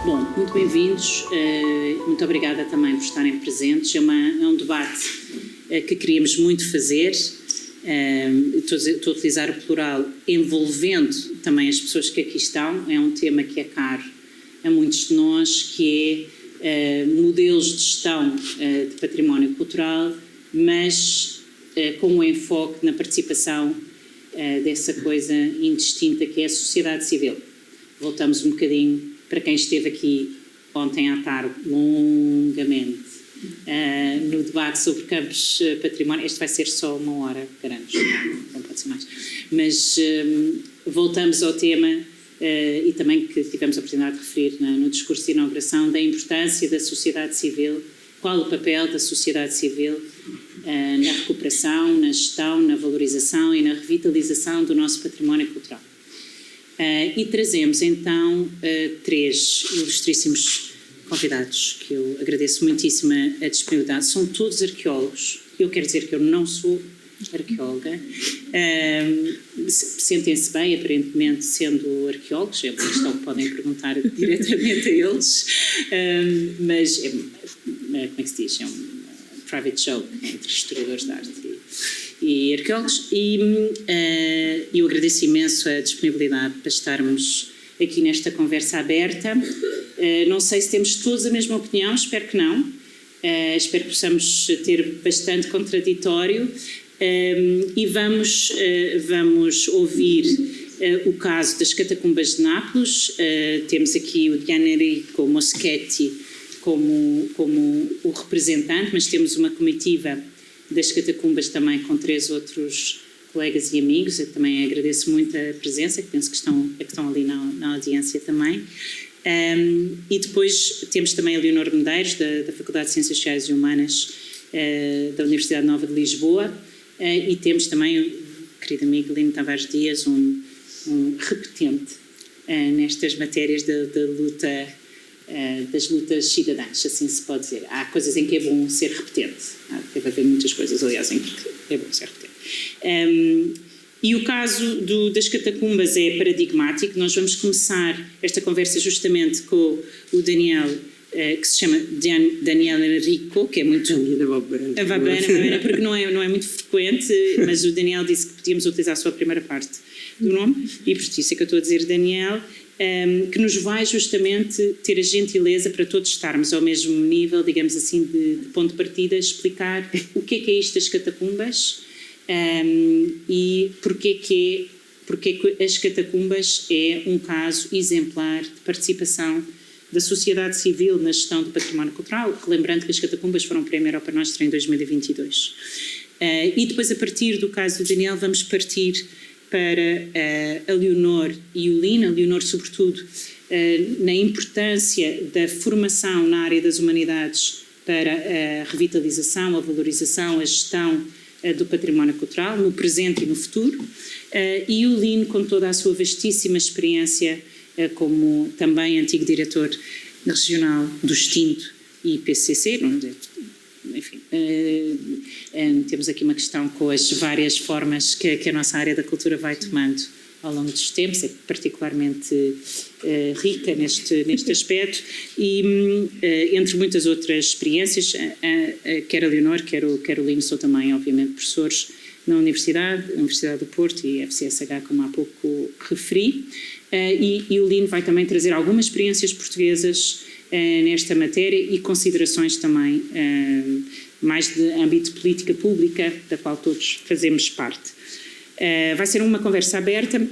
Bom, muito bem-vindos, muito obrigada também por estarem presentes. É um debate que queríamos muito fazer, estou a utilizar o plural, envolvendo também as pessoas que aqui estão. É um tema que é caro a muitos de nós, que é modelos de gestão de património cultural, mas com um enfoque na participação dessa coisa indistinta que é a sociedade civil. Voltamos um bocadinho para quem esteve aqui ontem à tarde, longamente, no debate sobre campos património. Este vai ser só 1 hora, garanto, não pode ser mais. Mas voltamos ao tema, e também que tivemos a oportunidade de referir no discurso de inauguração, da importância da sociedade civil, qual o papel da sociedade civil na recuperação, na gestão, na valorização e na revitalização do nosso património cultural. E trazemos então 3 ilustríssimos convidados, que eu agradeço muitíssimo a disponibilidade. São todos arqueólogos. Eu quero dizer que eu não sou arqueóloga. Sentem-se bem, aparentemente, sendo arqueólogos. É uma questão que podem perguntar diretamente a eles. Mas, como é que se diz? É um private joke entre historiadores de arte e arqueólogos, e eu agradeço imenso a disponibilidade para estarmos aqui nesta conversa aberta. Não sei se temos todos a mesma opinião, espero que não. Espero que possamos ter bastante contraditório, e vamos ouvir o caso das catacumbas de Nápoles. Temos aqui o Gianenrico Moschetti como o representante, mas temos uma comitiva das catacumbas também com 3 outros colegas e amigos. Eu também agradeço muito a presença, que penso que estão ali na audiência também. E depois temos também a Leonor Medeiros, da Faculdade de Ciências Sociais e Humanas da Universidade Nova de Lisboa, e temos também o querido amigo Lino Tavares Dias, um repetente nestas matérias da luta, das lutas cidadãs, assim se pode dizer. Há coisas em que é bom ser repetente, deve haver muitas coisas, aliás, em que é bom ser repetente. E o caso das catacumbas é paradigmático. Nós vamos começar esta conversa justamente com o Daniel, que se chama Daniel Enrico, que é muito... Va bene, porque não é muito frequente, mas o Daniel disse que podíamos utilizar só a primeira parte do nome, e por isso é que eu estou a dizer Daniel, que nos vai justamente ter a gentileza para todos estarmos ao mesmo nível, digamos assim, de ponto de partida, explicar o que é isto das catacumbas, e porque que as catacumbas é um caso exemplar de participação da sociedade civil na gestão do património cultural, relembrando que as catacumbas foram Prémio Europa Nostra em 2022. E depois, a partir do caso do Daniel, vamos partir para a Leonor e o Lino. A Leonor, sobretudo, na importância da formação na área das humanidades para a revitalização, a valorização, a gestão do património cultural, no presente e no futuro, e o Lino com toda a sua vastíssima experiência como também antigo diretor regional do extinto IPCC, enfim, temos aqui uma questão com as várias formas que a nossa área da cultura vai tomando ao longo dos tempos, é particularmente rica neste aspecto, e entre muitas outras experiências, quer a Leonor, quer o Lino, são também, obviamente, professores na Universidade do Porto e FCSH, como há pouco referi, e o Lino vai também trazer algumas experiências portuguesas nesta matéria e considerações também mais de âmbito de política pública, da qual todos fazemos parte. Vai ser uma conversa aberta,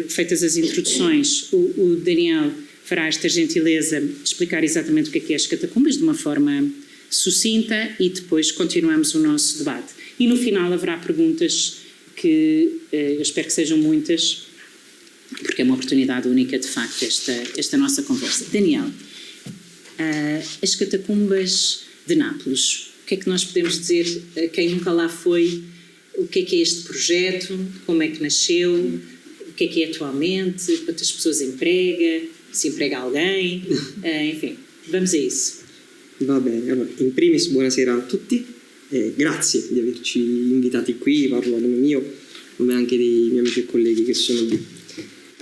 feitas as introduções, o Daniel fará esta gentileza de explicar exatamente o que é as catacumbas de uma forma sucinta, e depois continuamos o nosso debate. E no final haverá perguntas que eu espero que sejam muitas, porque é uma oportunidade única, de facto, esta nossa conversa. Daniel, as catacumbas de Nápoles, o que é que nós podemos dizer a quem nunca lá foi? O que é este projeto? Como é que nasceu? O que é atualmente? Quantas pessoas emprega? Se emprega alguém? Enfim, vamos a isso. Va bene, allora, in primis buonasera a tutti, grazie di averci invitati qui, parlo a nome mio, come anche dei miei amici e colleghi che sono qui.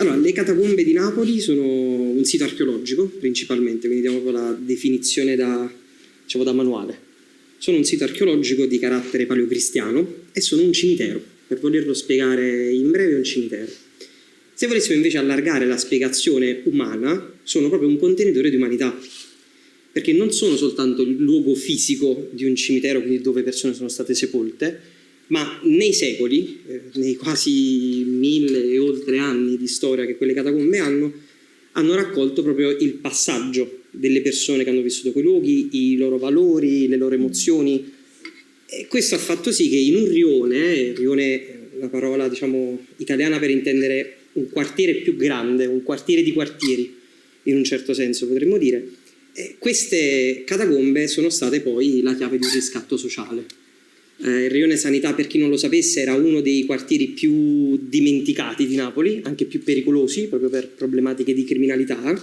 Allora, le catacombe di Napoli sono un sito archeologico principalmente, quindi diamo proprio la definizione da manuale. Sono un sito archeologico di carattere paleocristiano e sono un cimitero. Per volerlo spiegare in breve, è un cimitero. Se volessimo invece allargare la spiegazione umana, sono proprio un contenitore di umanità, perché non sono soltanto il luogo fisico di un cimitero, quindi dove persone sono state sepolte, ma nei secoli, nei quasi 1000 e oltre anni di storia che quelle catacombe hanno raccolto proprio il passaggio delle persone che hanno vissuto quei luoghi, i loro valori, le loro emozioni. E questo ha fatto sì che in un rione è una parola italiana per intendere un quartiere più grande, un quartiere di quartieri, in un certo senso potremmo dire, queste catacombe sono state poi la chiave di un riscatto sociale. Il Rione Sanità, per chi non lo sapesse, era uno dei quartieri più dimenticati di Napoli, anche più pericolosi, proprio per problematiche di criminalità,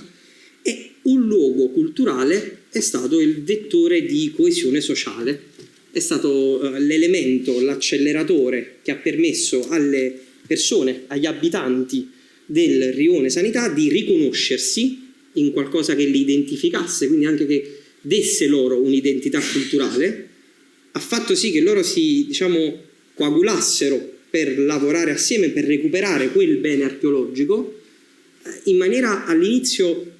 e un luogo culturale è stato il vettore di coesione sociale, è stato l'elemento, l'acceleratore che ha permesso alle persone, agli abitanti del Rione Sanità di riconoscersi in qualcosa che li identificasse, quindi anche che desse loro un'identità culturale. Ha fatto sì che loro si coagulassero per lavorare assieme, per recuperare quel bene archeologico in maniera, all'inizio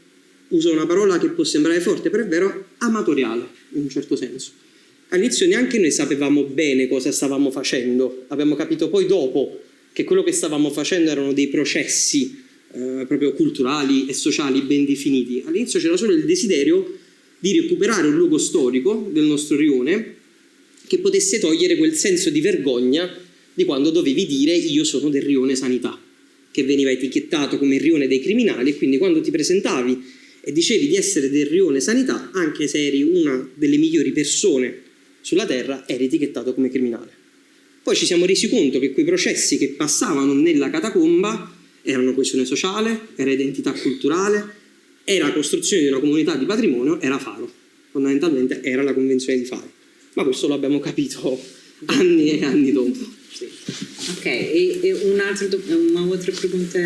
uso una parola che può sembrare forte, però è vero, amatoriale in un certo senso. All'inizio neanche noi sapevamo bene cosa stavamo facendo, abbiamo capito poi dopo che quello che stavamo facendo erano dei processi proprio culturali e sociali ben definiti. All'inizio c'era solo il desiderio di recuperare un luogo storico del nostro rione che potesse togliere quel senso di vergogna di quando dovevi dire io sono del Rione Sanità, che veniva etichettato come il rione dei criminali, e quindi quando ti presentavi e dicevi di essere del Rione Sanità, anche se eri una delle migliori persone sulla terra, eri etichettato come criminale. Poi ci siamo resi conto che quei processi che passavano nella catacomba erano coesione sociale, era identità culturale, era costruzione di una comunità di patrimonio, era Faro. Fondamentalmente era la Convenzione di Faro. Ma questo l'abbiamo capito anni e anni dopo. Sì. Ok, e uma outra pergunta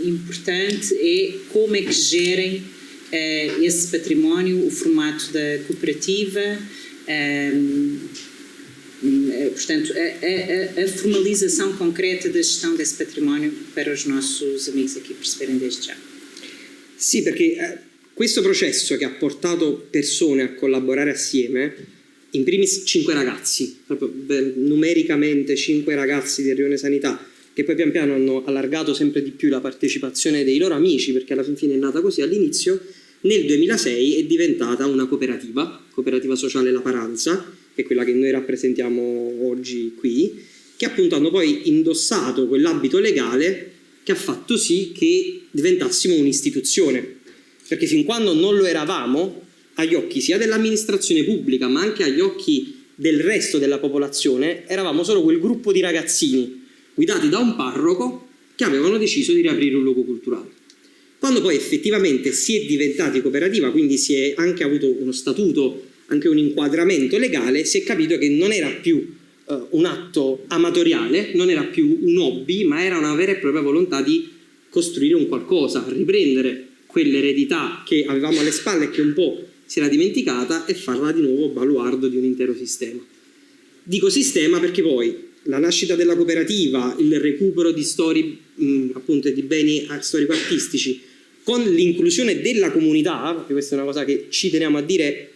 importante é como é que gerem esse património, o formato da cooperativa, portanto, a formalização concreta da gestão desse património para os nossos amigos aqui perceberem desde já. Sì, perché questo processo che ha portato persone a collaborare assieme, in primis 5 ragazzi, proprio numericamente 5 ragazzi del Rione Sanità, che poi pian piano hanno allargato sempre di più la partecipazione dei loro amici, perché alla fine è nata così all'inizio. Nel 2006 è diventata una cooperativa sociale La Paranza, che è quella che noi rappresentiamo oggi qui, che appunto hanno poi indossato quell'abito legale che ha fatto sì che diventassimo un'istituzione, perché fin quando non lo eravamo, agli occhi sia dell'amministrazione pubblica ma anche agli occhi del resto della popolazione, eravamo solo quel gruppo di ragazzini guidati da un parroco che avevano deciso di riaprire un luogo culturale. Quando poi effettivamente si è diventati cooperativa, quindi si è anche avuto uno statuto, anche un inquadramento legale, si è capito che non era più un atto amatoriale, non era più un hobby, ma era una vera e propria volontà di costruire un qualcosa, riprendere quell'eredità che avevamo alle spalle e che un po' si era dimenticata e farla di nuovo baluardo di un intero sistema. Dico sistema perché poi la nascita della cooperativa, il recupero di storie, appunto di beni storico-artistici, con l'inclusione della comunità, perché questa è una cosa che ci teniamo a dire,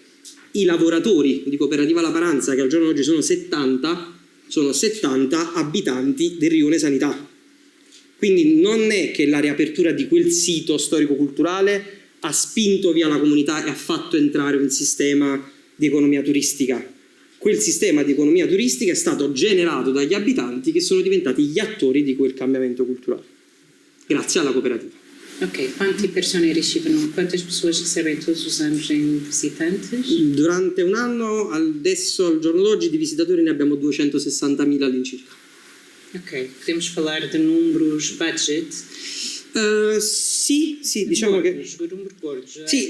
i lavoratori di Cooperativa La Paranza, che al giorno d'oggi sono 70 abitanti del Rione Sanità. Quindi non è che la riapertura di quel sito storico-culturale ha spinto via la comunità e ha fatto entrare un sistema di economia turistica. Quel sistema di economia turistica è stato generato dagli abitanti che sono diventati gli attori di quel cambiamento culturale, grazie alla cooperativa. Ok, quante quantas pessoas recebem todos os anos em visitantes? Durante un anno, adesso al giorno d'oggi, di visitatori ne abbiamo 260.000 all'incirca. Ok, podemos falar de números budget? Sì, diciamo números, che... Números gordos. Sì,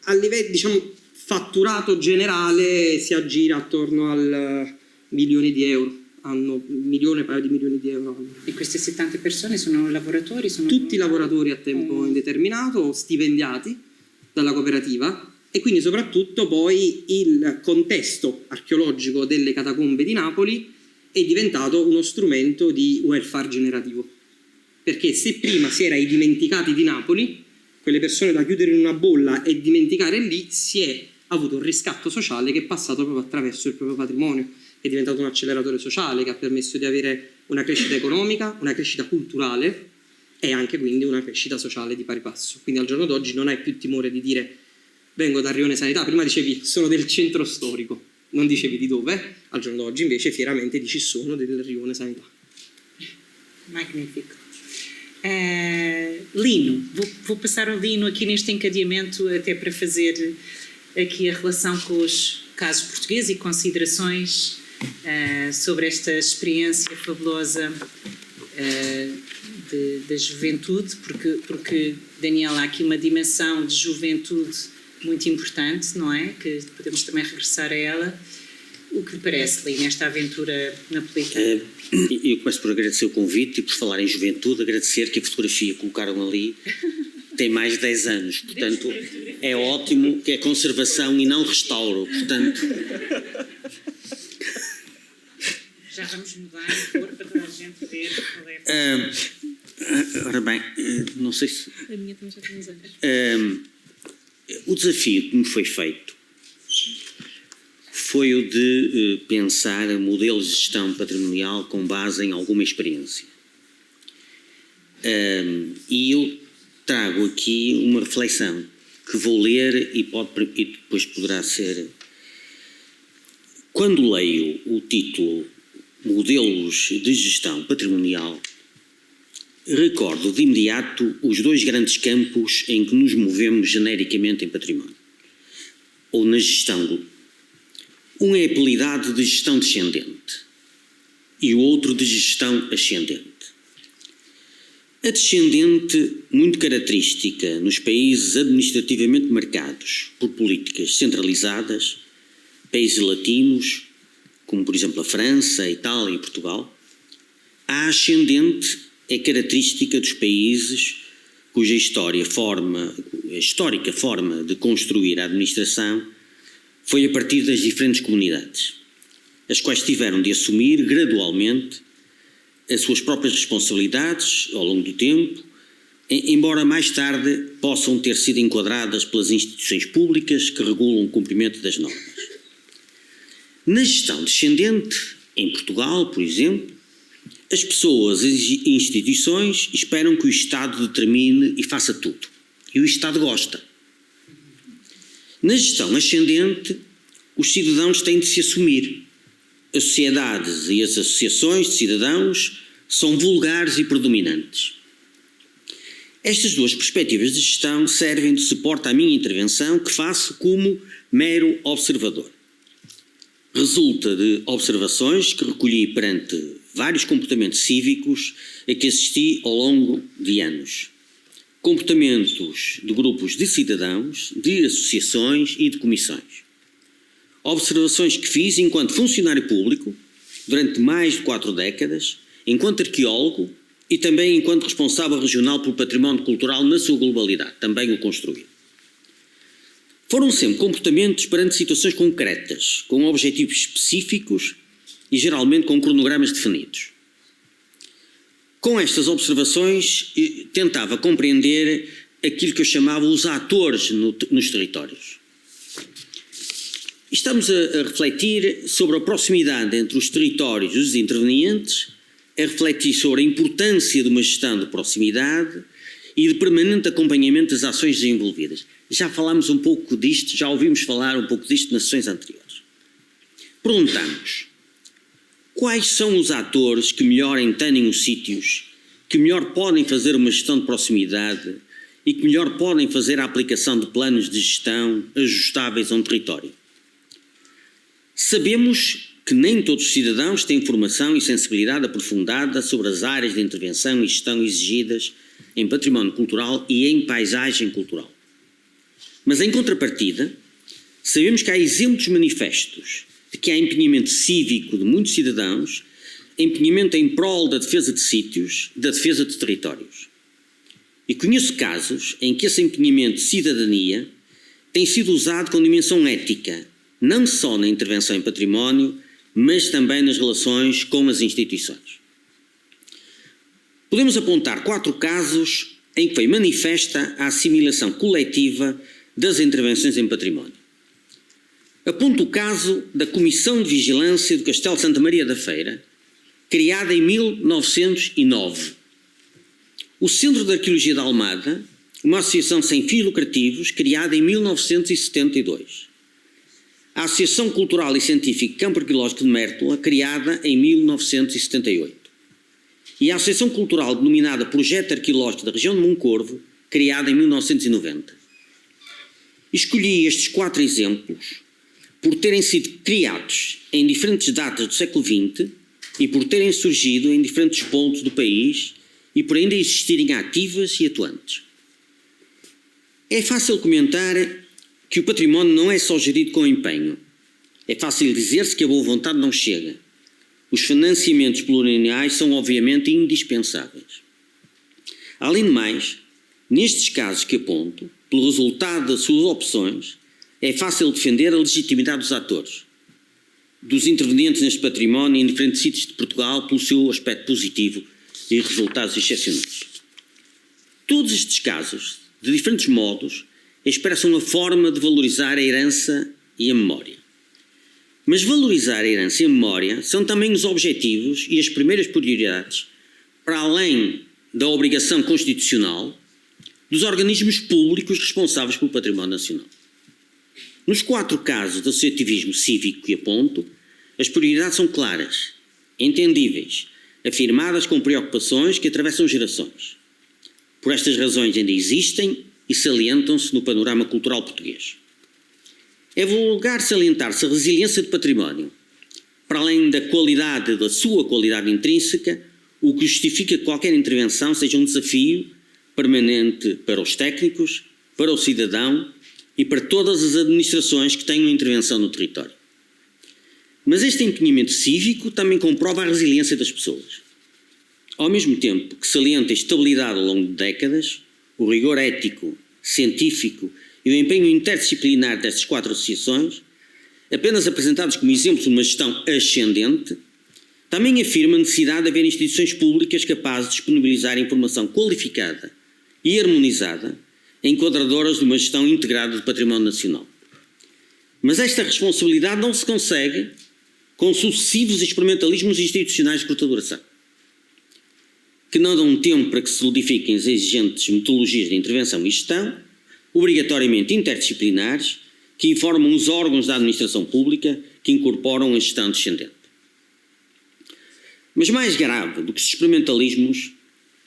a livello, fatturato generale si aggira attorno al milioni di euro. hanno un paio di milioni di euro. E queste 70 persone sono lavoratori? Sono Tutti lavoratori a tempo indeterminato, stipendiati dalla cooperativa, e quindi soprattutto poi il contesto archeologico delle catacombe di Napoli è diventato uno strumento di welfare generativo. Perché se prima si era i dimenticati di Napoli, quelle persone da chiudere in una bolla e dimenticare lì, si è avuto un riscatto sociale che è passato proprio attraverso il proprio patrimonio, che è diventato un acceleratore sociale che ha permesso di avere una crescita economica, una crescita culturale e anche quindi una crescita sociale di pari passo. Quindi al giorno d'oggi non hai più timore di dire vengo dal rione Sanità, prima dicevi sono del centro storico, non dicevi di dove, al giorno d'oggi invece fieramente dici sono del rione Sanità. Magnífico. Lino, vou passar ao Lino aqui neste encadeamento até para fazer aqui a relação com os casos portugueses e considerações sobre esta experiência fabulosa da juventude, porque, Daniel, há aqui uma dimensão de juventude muito importante, não é? Que podemos também regressar a ela. O que lhe parece, Lino, nesta aventura napolitana? Eu começo por agradecer o convite e, por falar em juventude, agradecer que a fotografia que colocaram ali tem mais de 10 anos, portanto é ótimo que é conservação e não restauro, portanto... Já vamos mudar a cor para toda a gente ver qual é Ora bem, não sei se... A minha também já tem uns anos. O desafio que me foi feito foi o de pensar modelos de gestão patrimonial com base em alguma experiência. E eu trago aqui uma reflexão que vou ler e depois poderá ser... Quando leio o título Modelos de Gestão Patrimonial, recordo de imediato os dois grandes campos em que nos movemos genericamente em património, ou na gestão. Um é apelidado de gestão descendente e o outro de gestão ascendente. A descendente, muito característica nos países administrativamente marcados por políticas centralizadas, países latinos, como por exemplo a França, a Itália e Portugal. A ascendente é característica dos países cuja histórica forma de construir a administração foi a partir das diferentes comunidades, as quais tiveram de assumir gradualmente as suas próprias responsabilidades ao longo do tempo, embora mais tarde possam ter sido enquadradas pelas instituições públicas que regulam o cumprimento das normas. Na gestão descendente, em Portugal, por exemplo, as pessoas e instituições esperam que o Estado determine e faça tudo. E o Estado gosta. Na gestão ascendente, os cidadãos têm de se assumir. As sociedades e as associações de cidadãos são vulgares e predominantes. Estas duas perspectivas de gestão servem de suporte à minha intervenção, que faço como mero observador. Resulta de observações que recolhi perante vários comportamentos cívicos a que assisti ao longo de anos. Comportamentos de grupos de cidadãos, de associações e de comissões. Observações que fiz enquanto funcionário público, durante mais de 4 décadas, enquanto arqueólogo e também enquanto responsável regional pelo património cultural na sua globalidade, também o construí. Foram sempre comportamentos perante situações concretas, com objetivos específicos e geralmente com cronogramas definidos. Com estas observações, tentava compreender aquilo que eu chamava os atores nos territórios. Estamos a refletir sobre a proximidade entre os territórios e os intervenientes, a refletir sobre a importância de uma gestão de proximidade e de permanente acompanhamento das ações desenvolvidas. Já falámos um pouco disto, já ouvimos falar um pouco disto nas sessões anteriores. Perguntamos, quais são os atores que melhor entendem os sítios, que melhor podem fazer uma gestão de proximidade e que melhor podem fazer a aplicação de planos de gestão ajustáveis a um território? Sabemos que nem todos os cidadãos têm formação e sensibilidade aprofundada sobre as áreas de intervenção e gestão exigidas em património cultural e em paisagem cultural. Mas, em contrapartida, sabemos que há exemplos manifestos de que há empenhamento cívico de muitos cidadãos empenhamento em prol da defesa de sítios, da defesa de territórios. E conheço casos em que esse empenhamento de cidadania tem sido usado com dimensão ética, não só na intervenção em património, mas também nas relações com as instituições. Podemos apontar 4 casos em que foi manifesta a assimilação coletiva das intervenções em património. Aponto o caso da Comissão de Vigilância do Castelo de Santa Maria da Feira, criada em 1909. O Centro de Arqueologia da Almada, uma associação sem fins lucrativos, criada em 1972. A Associação Cultural e Científica Campo Arqueológico de Mértola, criada em 1978. E a Associação Cultural denominada Projeto Arqueológico da Região de Moncorvo, criada em 1990. Escolhi estes 4 exemplos por terem sido criados em diferentes datas do século XX e por terem surgido em diferentes pontos do país e por ainda existirem ativas e atuantes. É fácil comentar que o património não é só gerido com empenho. É fácil dizer-se que a boa vontade não chega. Os financiamentos plurianuais são obviamente indispensáveis. Além de mais, nestes casos que aponto, pelo resultado das suas opções, é fácil defender a legitimidade dos atores, dos intervenientes neste património em diferentes sítios de Portugal pelo seu aspecto positivo e resultados excepcionais. Todos estes casos, de diferentes modos, expressam a forma de valorizar a herança e a memória. Mas valorizar a herança e a memória são também os objetivos e as primeiras prioridades, para além da obrigação constitucional, dos organismos públicos responsáveis pelo património nacional. Nos 4 casos de associativismo cívico que aponto, as prioridades são claras, entendíveis, afirmadas com preocupações que atravessam gerações. Por estas razões ainda existem e salientam-se no panorama cultural português. É vulgar salientar-se a resiliência do património, para além da qualidade, da sua qualidade intrínseca, o que justifica que qualquer intervenção seja um desafio permanente para os técnicos, para o cidadão e para todas as administrações que tenham intervenção no território. Mas este empenhamento cívico também comprova a resiliência das pessoas. Ao mesmo tempo que salienta a estabilidade ao longo de décadas, o rigor ético, científico e o empenho interdisciplinar destas 4 associações, apenas apresentados como exemplos de uma gestão ascendente, também afirma a necessidade de haver instituições públicas capazes de disponibilizar informação qualificada e harmonizada, enquadradoras de uma gestão integrada do património nacional. Mas esta responsabilidade não se consegue com sucessivos experimentalismos institucionais de curta duração, que não dão tempo para que se solidifiquem as exigentes metodologias de intervenção e gestão, obrigatoriamente interdisciplinares, que informam os órgãos da administração pública que incorporam a gestão descendente. Mas mais grave do que os experimentalismos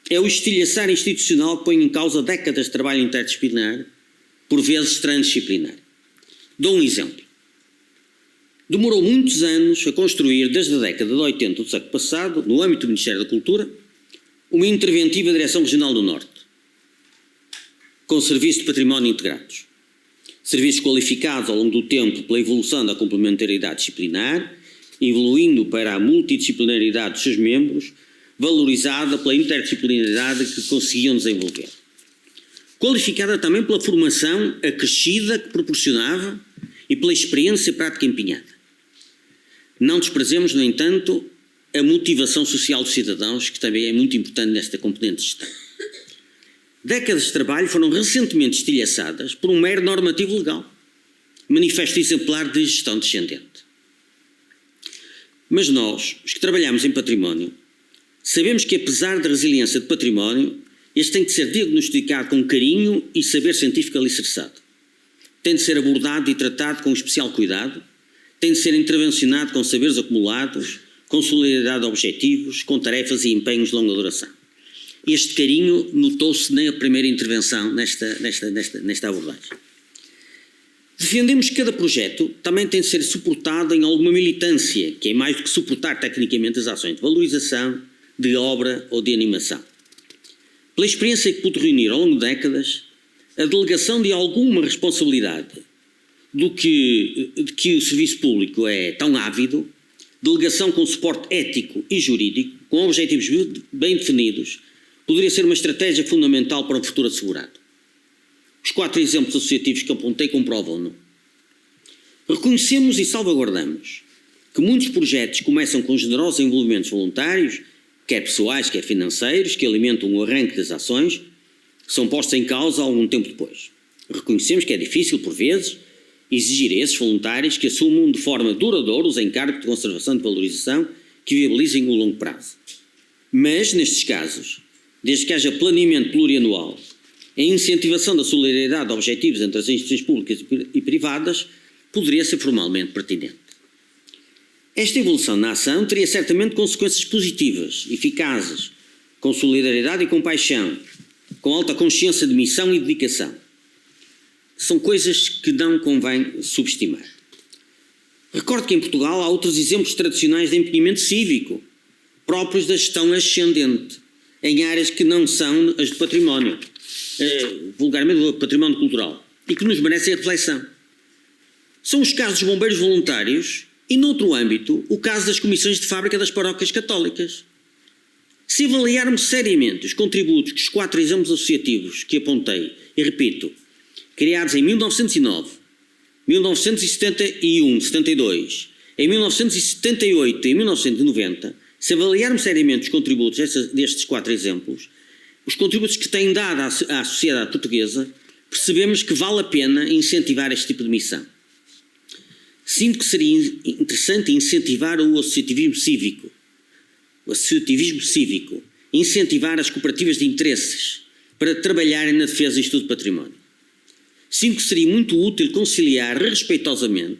é o estilhaçar institucional que põe em causa décadas de trabalho interdisciplinar, por vezes transdisciplinar. Dou um exemplo. Demorou muitos anos a construir, desde a década de 80 do século passado, no âmbito do Ministério da Cultura, uma interventiva Direção Regional do Norte, com serviços de património integrados. Serviços qualificados ao longo do tempo pela evolução da complementaridade disciplinar, evoluindo para a multidisciplinaridade dos seus membros, valorizada pela interdisciplinaridade que conseguiam desenvolver. Qualificada também pela formação acrescida que proporcionava e pela experiência prática empenhada. Não desprezemos, no entanto, a motivação social dos cidadãos, que também é muito importante nesta componente de gestão. Décadas de trabalho foram recentemente estilhaçadas por um mero normativo legal, manifesto exemplar de gestão descendente. Mas nós, os que trabalhamos em património, sabemos que apesar da resiliência do património, este tem de ser diagnosticado com carinho e saber científico alicerçado. Tem de ser abordado e tratado com especial cuidado, tem de ser intervencionado com saberes acumulados, com solidariedade de objetivos, com tarefas e empenhos de longa duração. Este carinho notou-se na primeira intervenção nesta abordagem. Defendemos que cada projeto também tem de ser suportado em alguma militância, que é mais do que suportar tecnicamente as ações de valorização, de obra ou de animação. Pela experiência que pude reunir ao longo de décadas, a delegação de alguma responsabilidade de que o serviço público é tão ávido, delegação com suporte ético e jurídico, com objetivos bem definidos, poderia ser uma estratégia fundamental para um futuro assegurado. Os 4 exemplos associativos que apontei comprovam-no. Reconhecemos e salvaguardamos que muitos projetos começam com generosos envolvimentos voluntários, quer pessoais, quer financeiros, que alimentam o arranque das ações, são postos em causa algum tempo depois. Reconhecemos que é difícil, por vezes, exigir a esses voluntários que assumam de forma duradoura os encargos de conservação e de valorização que viabilizem o longo prazo. Mas, nestes casos, desde que haja planeamento plurianual, a incentivação da solidariedade de objetivos entre as instituições públicas e privadas poderia ser formalmente pertinente. Esta evolução na ação teria certamente consequências positivas, eficazes, com solidariedade e compaixão, com alta consciência de missão e dedicação. São coisas que não convém subestimar. Recordo que em Portugal há outros exemplos tradicionais de empenhamento cívico, próprios da gestão ascendente, em áreas que não são as do património, vulgarmente do património cultural, e que nos merecem a reflexão. São os casos dos bombeiros voluntários e, noutro âmbito, o caso das comissões de fábrica das paróquias católicas. Se avaliarmos seriamente os contributos que os 4 exemplos associativos que apontei, e repito, criados em 1909, 1971, 72, em 1978 e em 1990, se avaliarmos seriamente os contributos destes 4 exemplos, os contributos que têm dado à sociedade portuguesa, percebemos que vale a pena incentivar este tipo de missão. Sinto que seria interessante incentivar o associativismo cívico. Incentivar as cooperativas de interesses para trabalharem na defesa e estudo do património. Sinto que seria muito útil conciliar respeitosamente,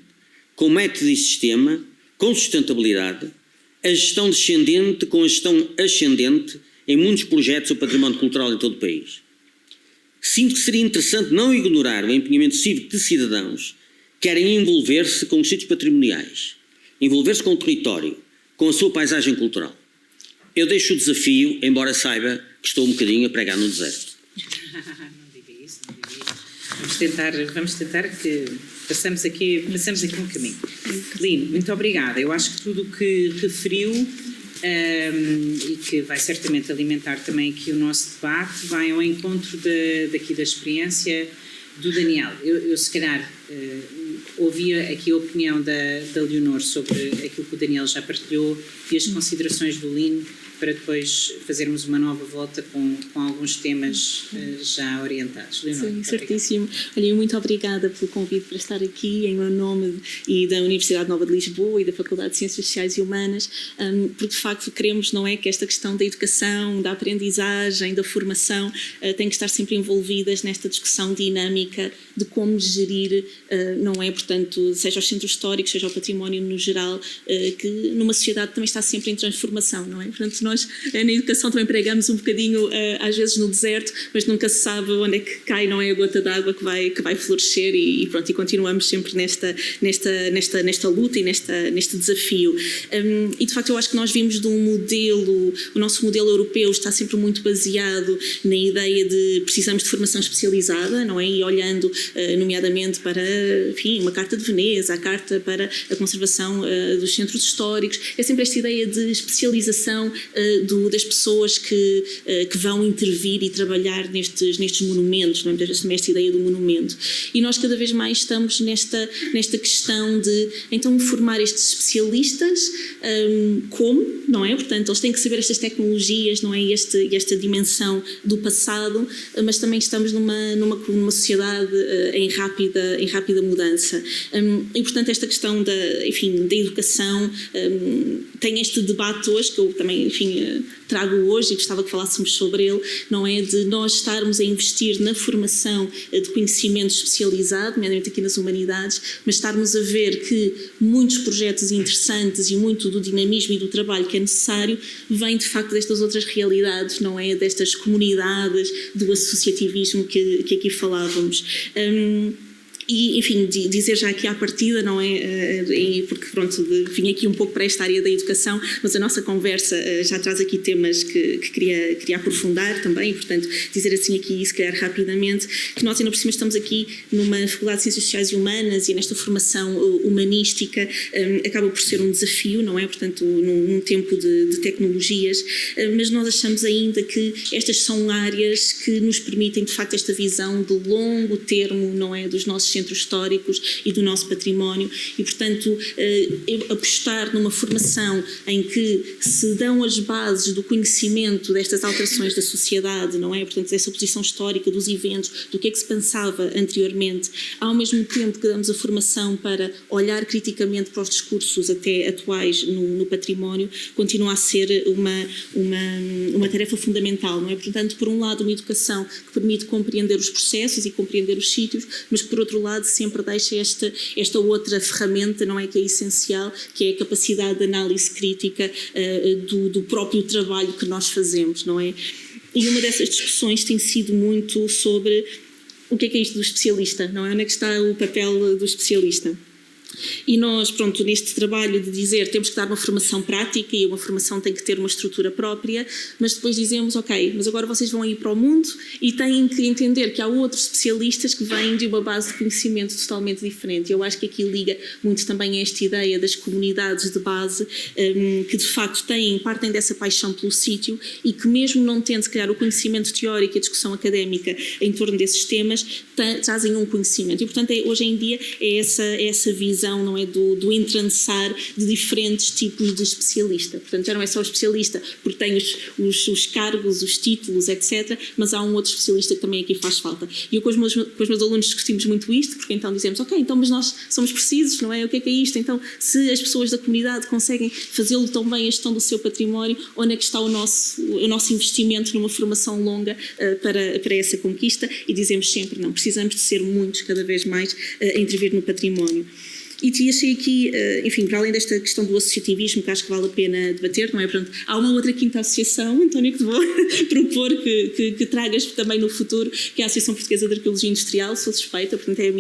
com método e sistema, com sustentabilidade, a gestão descendente com a gestão ascendente em muitos projetos do património cultural em todo o país. Sinto que seria interessante não ignorar o empenhamento cívico de cidadãos que querem envolver-se com os sítios patrimoniais, envolver-se com o território, com a sua paisagem cultural. Eu deixo o desafio, embora saiba que estou um bocadinho a pregar no deserto. Não diga isso. Vamos tentar que passamos aqui um caminho. Lino, muito obrigada. Eu acho que tudo o que referiu e que vai certamente alimentar também aqui o nosso debate vai ao encontro daqui da experiência do Daniel. Eu se calhar ouvia aqui a opinião da Leonor sobre aquilo que o Daniel já partilhou e as considerações do Lino, para depois fazermos uma nova volta com alguns temas já orientados. Leonor, sim, certíssimo. Olha, muito obrigada pelo convite para estar aqui em meu nome e da Universidade Nova de Lisboa e da Faculdade de Ciências Sociais e Humanas, porque de facto queremos, não é, que esta questão da educação, da aprendizagem, da formação tem que estar sempre envolvidas nesta discussão dinâmica de como gerir, não é, portanto, seja os centros históricos, seja o património no geral, que numa sociedade também está sempre em transformação, não é? Portanto, nós na educação também pregamos um bocadinho às vezes no deserto, mas nunca se sabe onde é que cai, não é, a gota d'água que vai florescer e pronto, e continuamos sempre nesta luta e neste desafio. E de facto eu acho que nós vimos de um modelo, o nosso modelo europeu está sempre muito baseado na ideia de precisamos de formação especializada, não é, e olhando nomeadamente para, enfim, uma Carta de Veneza, a Carta para a Conservação dos Centros Históricos, é sempre esta ideia de especialização das pessoas que vão intervir e trabalhar nestes monumentos, não é? Muitas vezes também esta ideia do monumento. E nós cada vez mais estamos nesta questão de, então, formar estes especialistas, como, não é? Portanto, eles têm que saber estas tecnologias, não é? E esta dimensão do passado, mas também estamos numa sociedade em rápida mudança. E, portanto, esta questão da educação tem este debate hoje, que eu também, enfim, trago hoje e gostava que falássemos sobre ele, não é, de nós estarmos a investir na formação de conhecimento especializado, nomeadamente aqui nas humanidades, mas estarmos a ver que muitos projetos interessantes e muito do dinamismo e do trabalho que é necessário vem de facto destas outras realidades, não é, destas comunidades, do associativismo que aqui falávamos. E, enfim, dizer já aqui à partida, não é, porque pronto, vim aqui um pouco para esta área da educação, mas a nossa conversa já traz aqui temas que queria aprofundar também, portanto, dizer assim aqui, se calhar rapidamente, que nós ainda por cima estamos aqui numa Faculdade de Ciências Sociais e Humanas e nesta formação humanística acaba por ser um desafio, não é? Portanto, num tempo de tecnologias, mas nós achamos ainda que estas são áreas que nos permitem, de facto, esta visão de longo termo, não é? Dos nossos centros históricos e do nosso património e, portanto, apostar numa formação em que se dão as bases do conhecimento destas alterações da sociedade, não é? Portanto, dessa posição histórica dos eventos, do que é que se pensava anteriormente, ao mesmo tempo que damos a formação para olhar criticamente para os discursos até atuais no património, continua a ser uma tarefa fundamental, não é? Portanto, por um lado, uma educação que permite compreender os processos e compreender os sítios, mas que, por outro lado, sempre deixa esta outra ferramenta, não é? Que é essencial, que é a capacidade de análise crítica do próprio trabalho que nós fazemos, não é? E uma dessas discussões tem sido muito sobre o que é isto do especialista, não é? Onde é que está o papel do especialista? E nós, pronto, neste trabalho de dizer temos que dar uma formação prática e uma formação tem que ter uma estrutura própria, mas depois dizemos, ok, mas agora vocês vão ir para o mundo e têm que entender que há outros especialistas que vêm de uma base de conhecimento totalmente diferente. Eu acho que aqui liga muito também a esta ideia das comunidades de base que de facto partem dessa paixão pelo sítio e que mesmo não tendo, se calhar, o conhecimento teórico e a discussão académica em torno desses temas, trazem um conhecimento. E, portanto, hoje em dia é essa visão, não é, do entrançar de diferentes tipos de especialista. Portanto, já não é só o especialista porque tem os cargos, os títulos, etc., mas há um outro especialista que também aqui faz falta. E eu com os meus alunos discutimos muito isto, porque então dizemos, ok, então mas nós somos precisos, não é? O que é isto? Então, se as pessoas da comunidade conseguem fazê-lo tão bem a gestão do seu património, onde é que está o nosso investimento numa formação longa para essa conquista? E dizemos sempre, não, precisamos de ser muitos, cada vez mais, a intervir no património. E achei aqui, enfim, para além desta questão do associativismo, que acho que vale a pena debater, não é? Portanto, há uma outra quinta associação, António, que te vou propor que tragas também no futuro, que é a Associação Portuguesa de Arqueologia Industrial, sou suspeita, portanto é a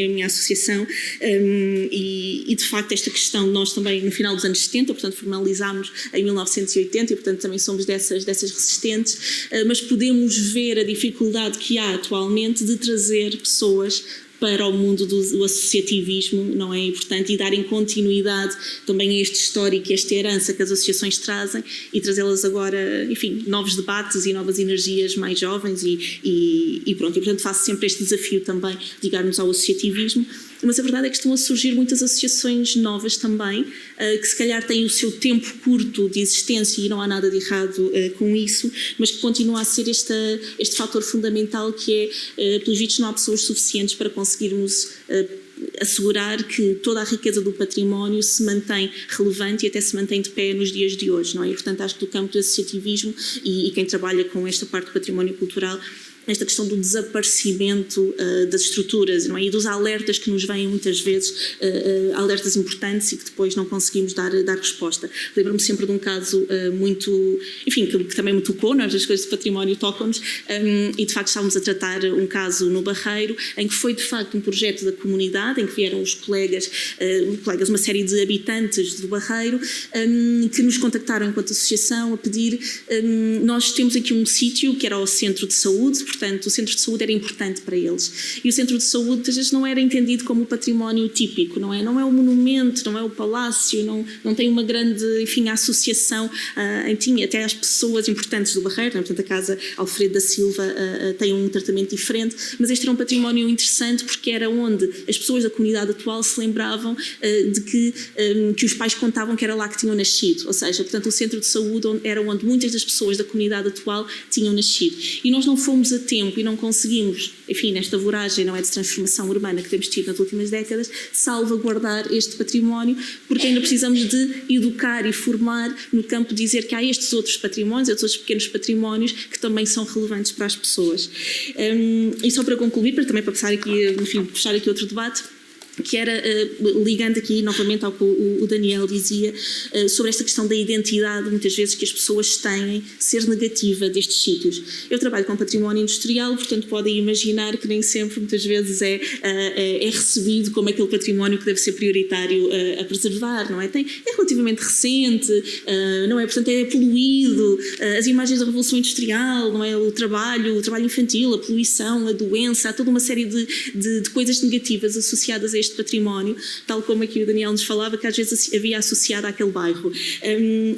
minha associação, e de facto esta questão nós também no final dos anos 70, portanto formalizámos em 1980 e portanto também somos dessas resistentes, mas podemos ver a dificuldade que há atualmente de trazer pessoas para o mundo do associativismo, não é? E, portanto, e darem continuidade também a este histórico e esta herança que as associações trazem e trazê-las agora, enfim, novos debates e novas energias mais jovens e pronto. E, portanto, faço sempre este desafio também de ligarmos ao associativismo. Mas a verdade é que estão a surgir muitas associações novas também, que se calhar têm o seu tempo curto de existência e não há nada de errado com isso, mas que continua a ser este fator fundamental que é, pelos vistos, não há pessoas suficientes para conseguirmos assegurar que toda a riqueza do património se mantém relevante e até se mantém de pé nos dias de hoje, não é? E, portanto, acho que do campo do associativismo e quem trabalha com esta parte do património cultural, esta questão do desaparecimento das estruturas, não é? E dos alertas que nos vêm muitas vezes, alertas importantes e que depois não conseguimos dar resposta. Lembro-me sempre de um caso muito, enfim, que também me tocou, nós as coisas de património tocam-nos, e de facto estávamos a tratar um caso no Barreiro, em que foi de facto um projeto da comunidade, em que vieram os colegas, uma série de habitantes do Barreiro, que nos contactaram enquanto associação a pedir, nós temos aqui um sítio que era o centro de saúde, portanto, o centro de saúde era importante para eles. E o centro de saúde, muitas vezes, não era entendido como o património típico, não é? Não é o monumento, não é o palácio, não tem uma grande, enfim, associação, enfim, até às pessoas importantes do Barreiro, portanto, a Casa Alfredo da Silva tem um tratamento diferente, mas este era um património interessante porque era onde as pessoas da comunidade atual se lembravam de que os pais contavam que era lá que tinham nascido, ou seja, portanto, o centro de saúde era onde muitas das pessoas da comunidade atual tinham nascido. E nós não fomos a tempo e não conseguimos, enfim, nesta voragem, não é, de transformação urbana que temos tido nas últimas décadas, salvaguardar este património, porque ainda precisamos de educar e formar no campo, de dizer que há estes outros patrimónios, estes outros pequenos patrimónios que também são relevantes para as pessoas. E só para concluir, também para passar aqui, enfim, puxar aqui outro debate, que era, ligando aqui novamente ao que o Daniel dizia, sobre esta questão da identidade, muitas vezes, que as pessoas têm, ser negativa destes sítios. Eu trabalho com património industrial, portanto podem imaginar que nem sempre, muitas vezes, é recebido como aquele património que deve ser prioritário a preservar, não é? É relativamente recente, não é? Portanto, é poluído, as imagens da Revolução Industrial, não é? O trabalho infantil, a poluição, a doença, há toda uma série de coisas negativas associadas a este património, tal como aqui o Daniel nos falava, que às vezes havia associado àquele bairro.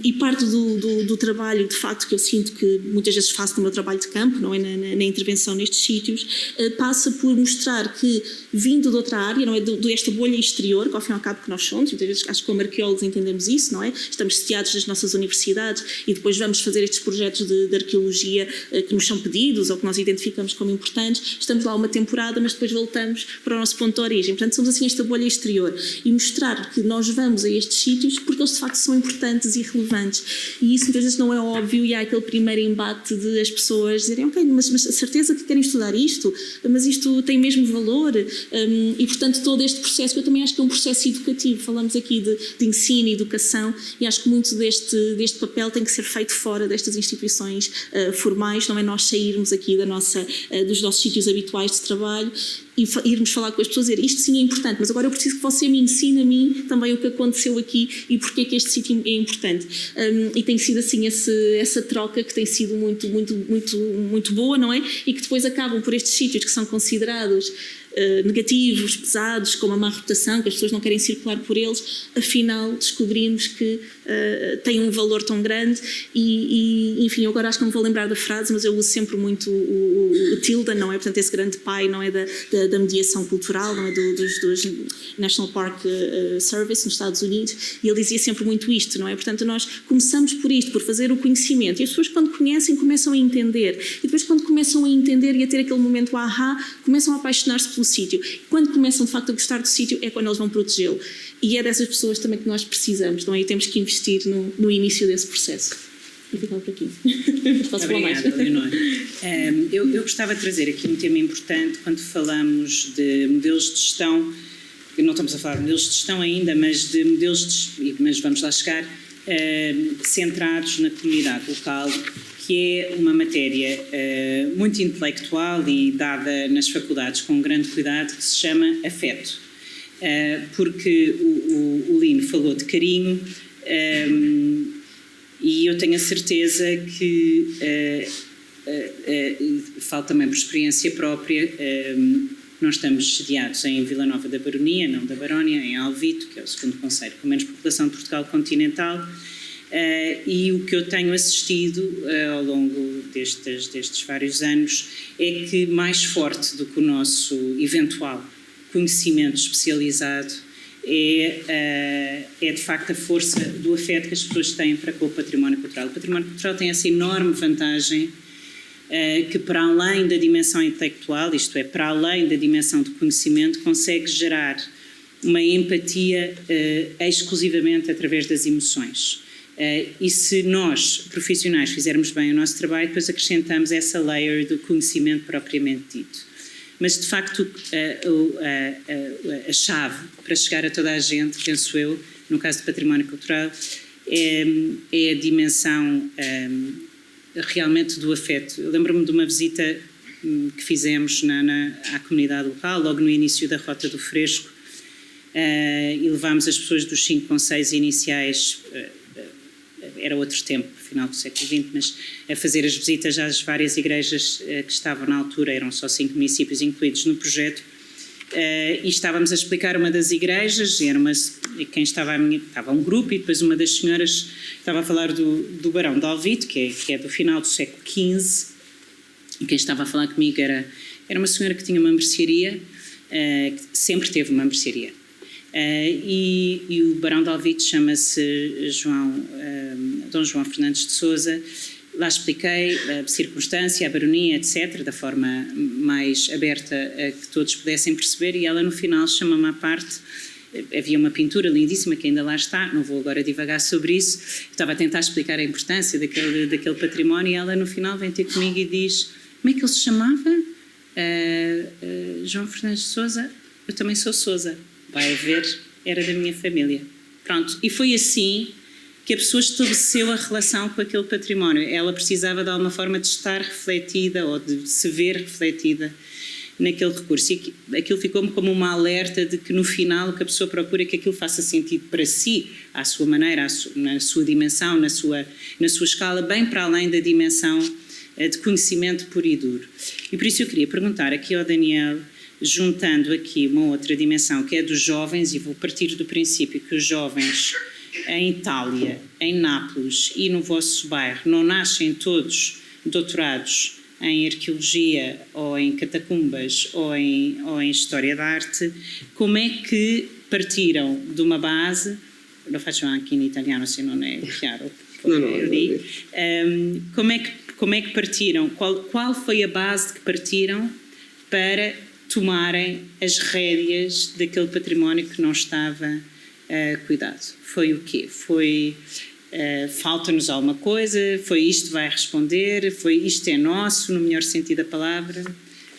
E parte do trabalho, de facto, que eu sinto que muitas vezes faço no meu trabalho de campo, não é? Na intervenção nestes sítios, passa por mostrar que, vindo de outra área, não é? Desta bolha exterior, que ao fim e ao cabo que nós somos, muitas vezes acho que como arqueólogos entendemos isso, não é? Estamos sediados nas nossas universidades e depois vamos fazer estes projetos de arqueologia que nos são pedidos ou que nós identificamos como importantes, estamos lá uma temporada, mas depois voltamos para o nosso ponto de origem. Portanto, somos assim esta bolha exterior, e mostrar que nós vamos a estes sítios porque eles de facto são importantes e relevantes, e isso muitas vezes não é óbvio, e há aquele primeiro embate de as pessoas dizerem, ok, mas a certeza que querem estudar isto, mas isto tem mesmo valor, e portanto todo este processo, que eu também acho que é um processo educativo, falamos aqui de ensino e educação, e acho que muito deste papel tem que ser feito fora destas instituições formais, não é nós sairmos aqui dos nossos sítios habituais de trabalho e irmos falar com as pessoas e dizer, isto sim é importante, mas agora eu preciso que você me ensine a mim também o que aconteceu aqui e porque é que este sítio é importante. E tem sido assim essa troca que tem sido muito boa, não é? E que depois acabam por estes sítios que são considerados negativos, pesados, com uma má reputação, que as pessoas não querem circular por eles, afinal descobrimos que têm um valor tão grande e enfim, eu agora acho que não me vou lembrar da frase, mas eu uso sempre muito o Tilden, não é? Portanto, esse grande pai, não é? Da mediação cultural, não é? Dos National Park Service nos Estados Unidos, e ele dizia sempre muito isto, não é? Portanto, nós começamos por isto, por fazer o conhecimento, e as pessoas quando conhecem começam a entender, e depois quando começam a entender e a ter aquele momento ahá, começam a apaixonar-se pelo sítio. Quando começam de facto a gostar do sítio é quando eles vão protegê-lo, e é dessas pessoas também que nós precisamos, não é? E temos que investir no início desse processo. E ficava por aqui. Posso falar mais? Obrigada, Leonor. Eu gostava de trazer aqui um tema importante quando falamos de modelos de gestão. Não estamos a falar de modelos de gestão ainda, mas de modelos mas vamos lá chegar, centrados na comunidade local, que é uma matéria muito intelectual e dada nas faculdades com grande cuidado, que se chama afeto. Porque o Lino falou de carinho, e eu tenho a certeza que, falo também por experiência própria, nós estamos sediados em Vila Nova da Baronia, não da Barónia, em Alvito, que é o segundo concelho com menos população de Portugal continental, e o que eu tenho assistido ao longo destes vários anos é que, mais forte do que o nosso eventual conhecimento especializado, é de facto a força do afeto que as pessoas têm para com o património cultural. O património cultural tem essa enorme vantagem que, para além da dimensão intelectual, isto é, para além da dimensão de conhecimento, consegue gerar uma empatia exclusivamente através das emoções. E se nós, profissionais, fizermos bem o nosso trabalho, depois acrescentamos essa layer do conhecimento propriamente dito. Mas, de facto, a chave para chegar a toda a gente, penso eu, no caso do património cultural, é a dimensão realmente do afeto. Eu lembro-me de uma visita que fizemos à comunidade local, logo no início da Rota do Fresco, e levámos as pessoas dos 5 concelhos iniciais, era outro tempo, final do século XX, mas a fazer as visitas às várias igrejas que estavam na altura, eram só 5 municípios incluídos no projeto, e estávamos a explicar uma das igrejas, e quem estava um grupo, e depois uma das senhoras estava a falar do Barão de Alvito, que é do final do século XV, e quem estava a falar comigo era uma senhora que tinha uma mercearia, que sempre teve uma mercearia. E o Barão de Alvito chama-se Dom João Fernandes de Sousa. Lá expliquei a circunstância, a baronia, etc., da forma mais aberta a que todos pudessem perceber, e ela no final chama-me à parte. Havia uma pintura lindíssima que ainda lá está, não vou agora divagar sobre isso. Estava a tentar explicar a importância daquele património, e ela no final vem ter comigo e diz: como é que ele se chamava? João Fernandes de Sousa? Eu também sou Sousa. vai haver, era da minha família. Pronto, e foi assim que a pessoa estabeleceu a relação com aquele património. Ela precisava de alguma forma de estar refletida ou de se ver refletida naquele recurso. E aquilo ficou-me como uma alerta de que no final o que a pessoa procura é que aquilo faça sentido para si, à sua maneira, na sua dimensão, na sua escala, bem para além da dimensão de conhecimento puro e duro. E por isso eu queria perguntar aqui ao Daniel, juntando aqui uma outra dimensão que é dos jovens, e vou partir do princípio que os jovens em Itália, em Nápoles e no vosso bairro não nascem todos doutorados em arqueologia ou em catacumbas ou em história da arte. Como é que partiram de uma base, lo faccio anche in italiano se non è chiaro, como é que partiram, qual foi a base de que partiram para tomarem as rédeas daquele património que não estava cuidado? Foi o quê? Foi falta-nos alguma coisa? Foi isto vai responder? Foi isto é nosso, no melhor sentido da palavra?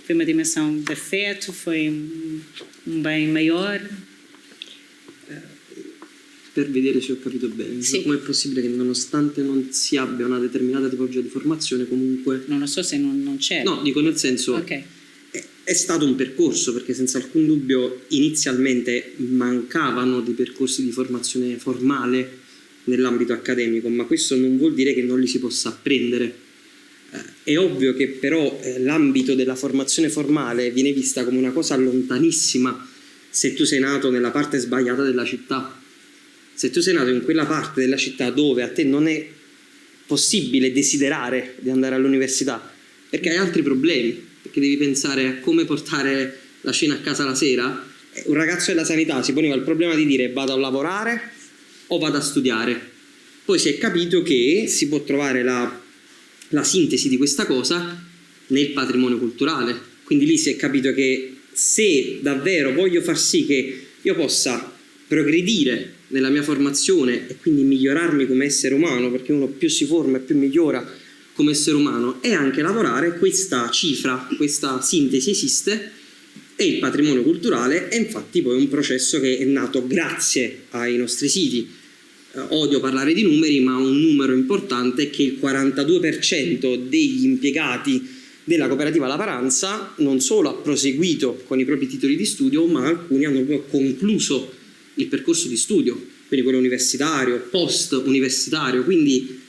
Foi uma dimensão de afeto? Foi um bem maior? Per vedere se ho capito bene, sì. Come è possibile che nonostante non si abbia una determinata tipologia di formazione comunque... Non lo so se non c'è. No, dico nel senso... Ok. È stato un percorso, perché senza alcun dubbio inizialmente mancavano dei percorsi di formazione formale nell'ambito accademico, ma questo non vuol dire che non li si possa apprendere. È ovvio che però l'ambito della formazione formale viene vista come una cosa lontanissima se tu sei nato nella parte sbagliata della città. Se tu sei nato in quella parte della città dove a te non è possibile desiderare di andare all'università, perché hai altri problemi, perché devi pensare a come portare la cena a casa la sera. Un ragazzo della sanità si poneva il problema di dire vado a lavorare o vado a studiare. Poi si è capito che si può trovare la sintesi di questa cosa nel patrimonio culturale. Quindi lì si è capito che se davvero voglio far sì che io possa progredire nella mia formazione e quindi migliorarmi come essere umano, perché uno più si forma e più migliora come essere umano, e anche lavorare, questa cifra, questa sintesi esiste, e il patrimonio culturale è infatti poi un processo che è nato grazie ai nostri siti. Odio parlare di numeri, ma un numero importante è che il 42% degli impiegati della cooperativa La Paranza non solo ha proseguito con i propri titoli di studio, ma alcuni hanno proprio concluso il percorso di studio, quindi quello universitario, post-universitario, quindi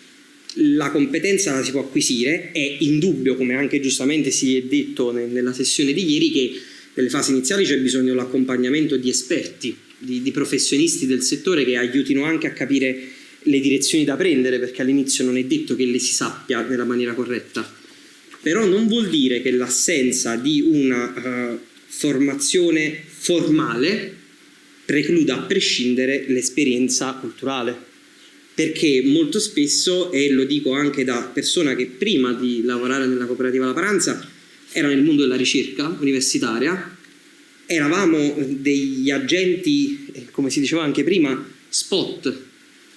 la competenza la si può acquisire. È indubbio, come anche giustamente si è detto nella sessione di ieri, che nelle fasi iniziali c'è bisogno dell'accompagnamento di esperti, di professionisti del settore che aiutino anche a capire le direzioni da prendere, perché all'inizio non è detto che le si sappia nella maniera corretta. Però non vuol dire che l'assenza di una formazione formale precluda a prescindere l'esperienza culturale, perché molto spesso, e lo dico anche da persona che prima di lavorare nella cooperativa La Paranza era nel mondo della ricerca universitaria, eravamo degli agenti, come si diceva anche prima, spot.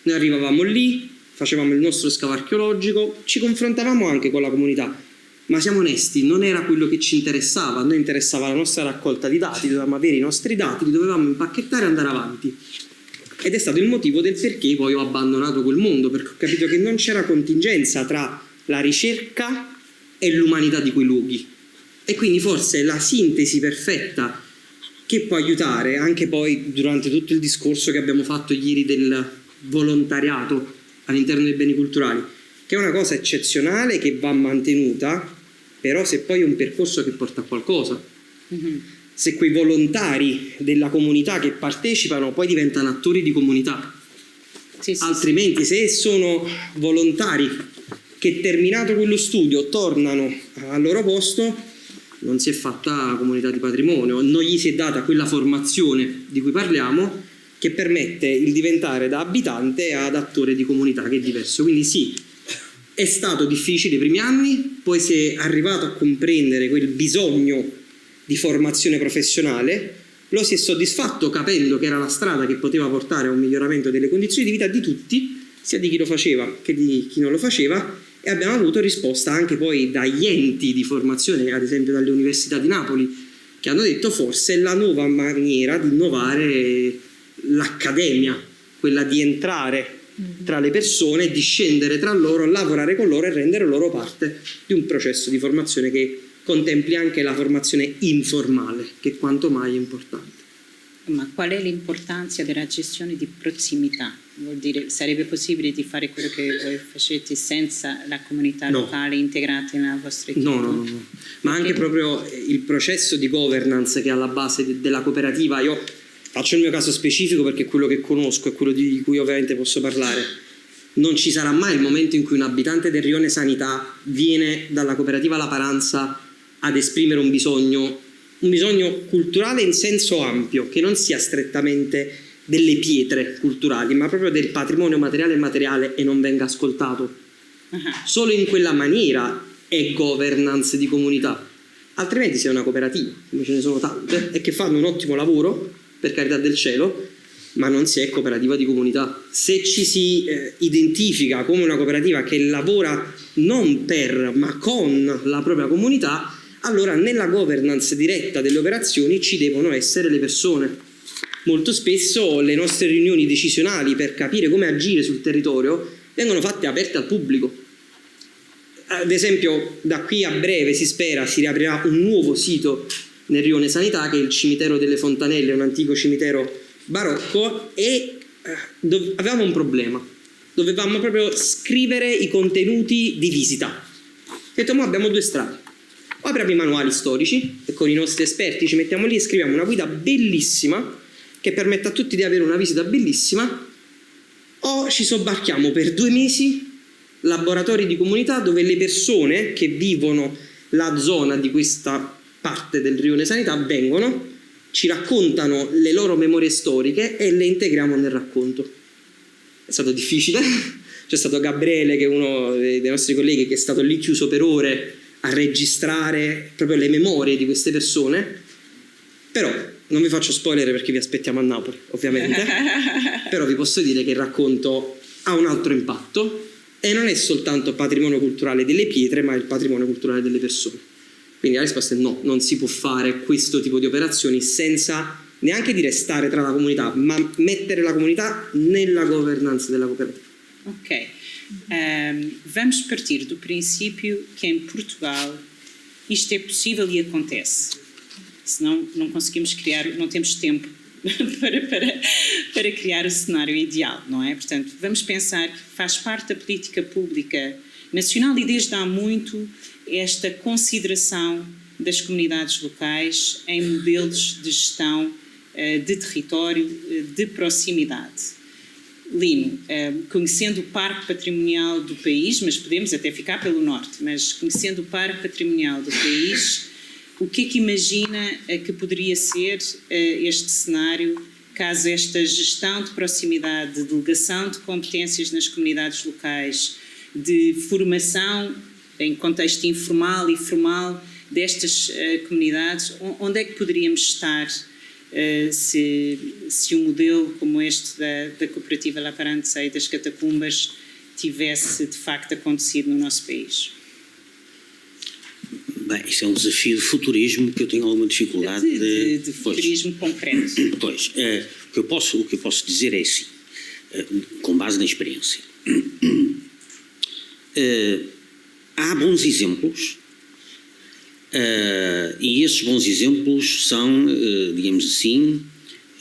Noi arrivavamo lì, facevamo il nostro scavo archeologico, ci confrontavamo anche con la comunità, ma siamo onesti, non era quello che ci interessava. A noi interessava la nostra raccolta di dati, dovevamo avere i nostri dati, li dovevamo impacchettare e andare avanti. Ed è stato il motivo del perché poi ho abbandonato quel mondo, perché ho capito che non c'era contingenza tra la ricerca e l'umanità di quei luoghi. E quindi forse la sintesi perfetta che può aiutare, anche poi durante tutto il discorso che abbiamo fatto ieri del volontariato all'interno dei beni culturali, che è una cosa eccezionale che va mantenuta, però se poi è un percorso che porta a qualcosa. Se quei volontari della comunità che partecipano poi diventano attori di comunità. Sì. Altrimenti se sono volontari che terminato quello studio tornano al loro posto, non si è fatta comunità di patrimonio, non gli si è data quella formazione di cui parliamo che permette il diventare da abitante ad attore di comunità, che è diverso. Quindi sì, è stato difficile i primi anni, poi si è arrivato a comprendere quel bisogno di formazione professionale, lo si è soddisfatto capendo che era la strada che poteva portare a un miglioramento delle condizioni di vita di tutti, sia di chi lo faceva che di chi non lo faceva, e abbiamo avuto risposta anche poi dagli enti di formazione, ad esempio dalle università di Napoli, che hanno detto forse è la nuova maniera di innovare l'accademia, quella di entrare tra le persone, di scendere tra loro, lavorare con loro e rendere loro parte di un processo di formazione che contempli anche la formazione informale, che è quanto mai importante. Ma qual è l'importanza della gestione di prossimità? Vuol dire, sarebbe possibile di fare quello che voi facete senza la comunità locale integrata nella vostra equipe? No. Ma anche proprio il processo di governance che è alla base della cooperativa. Io faccio il mio caso specifico perché è quello che conosco e quello di cui ovviamente posso parlare. Non ci sarà mai il momento in cui un abitante del Rione Sanità viene dalla cooperativa La Paranza ad esprimere un bisogno culturale in senso ampio, che non sia strettamente delle pietre culturali, ma proprio del patrimonio materiale e immateriale, e non venga ascoltato. Solo in quella maniera è governance di comunità, altrimenti sei una cooperativa, come ce ne sono tante, e che fanno un ottimo lavoro, per carità del cielo, ma non si è cooperativa di comunità. Se ci si identifica come una cooperativa che lavora non per, ma con la propria comunità, allora nella governance diretta delle operazioni ci devono essere le persone. Molto spesso le nostre riunioni decisionali per capire come agire sul territorio vengono fatte aperte al pubblico. Ad esempio, da qui a breve si spera si riaprirà un nuovo sito nel Rione Sanità, che è il cimitero delle Fontanelle, un antico cimitero barocco, e avevamo un problema. Dovevamo proprio scrivere i contenuti di visita. Ho detto, ma abbiamo due strade. O apriamo i manuali storici e con i nostri esperti ci mettiamo lì e scriviamo una guida bellissima che permette a tutti di avere una visita bellissima, o ci sobbarchiamo per 2 mesi laboratori di comunità dove le persone che vivono la zona di questa parte del Rione Sanità vengono, ci raccontano le loro memorie storiche e le integriamo nel racconto. È stato difficile, c'è stato Gabriele, che è uno dei nostri colleghi, che è stato lì chiuso per ore a registrare proprio le memorie di queste persone, però non vi faccio spoiler perché vi aspettiamo a Napoli, ovviamente, però vi posso dire che il racconto ha un altro impatto e non è soltanto patrimonio culturale delle pietre, ma è il patrimonio culturale delle persone. Quindi la risposta è no, non si può fare questo tipo di operazioni senza neanche dire stare tra la comunità, ma mettere la comunitá nella governance della cooperativa. Ok. Vamos partir do princípio que em Portugal isto é possível e acontece. Senão não conseguimos criar, não temos tempo para criar o cenário ideal, não é? Portanto, vamos pensar que faz parte da política pública nacional e desde há muito esta consideração das comunidades locais em modelos de gestão de território, de proximidade. Lino, conhecendo o Parque Patrimonial do país, mas podemos até ficar pelo norte, mas conhecendo o Parque Patrimonial do país, o que é que imagina que poderia ser este cenário caso esta gestão de proximidade, de delegação de competências nas comunidades locais, de formação em contexto informal e formal destas comunidades, onde é que poderíamos estar se um modelo como este da cooperativa La Paranza e das catacumbas tivesse de facto acontecido no nosso país? Bem, isso é um desafio de futurismo que eu tenho alguma dificuldade de futurismo concreto. Pois, o que eu posso dizer é assim, com base na experiência. Há bons exemplos, e esses bons exemplos são, digamos assim,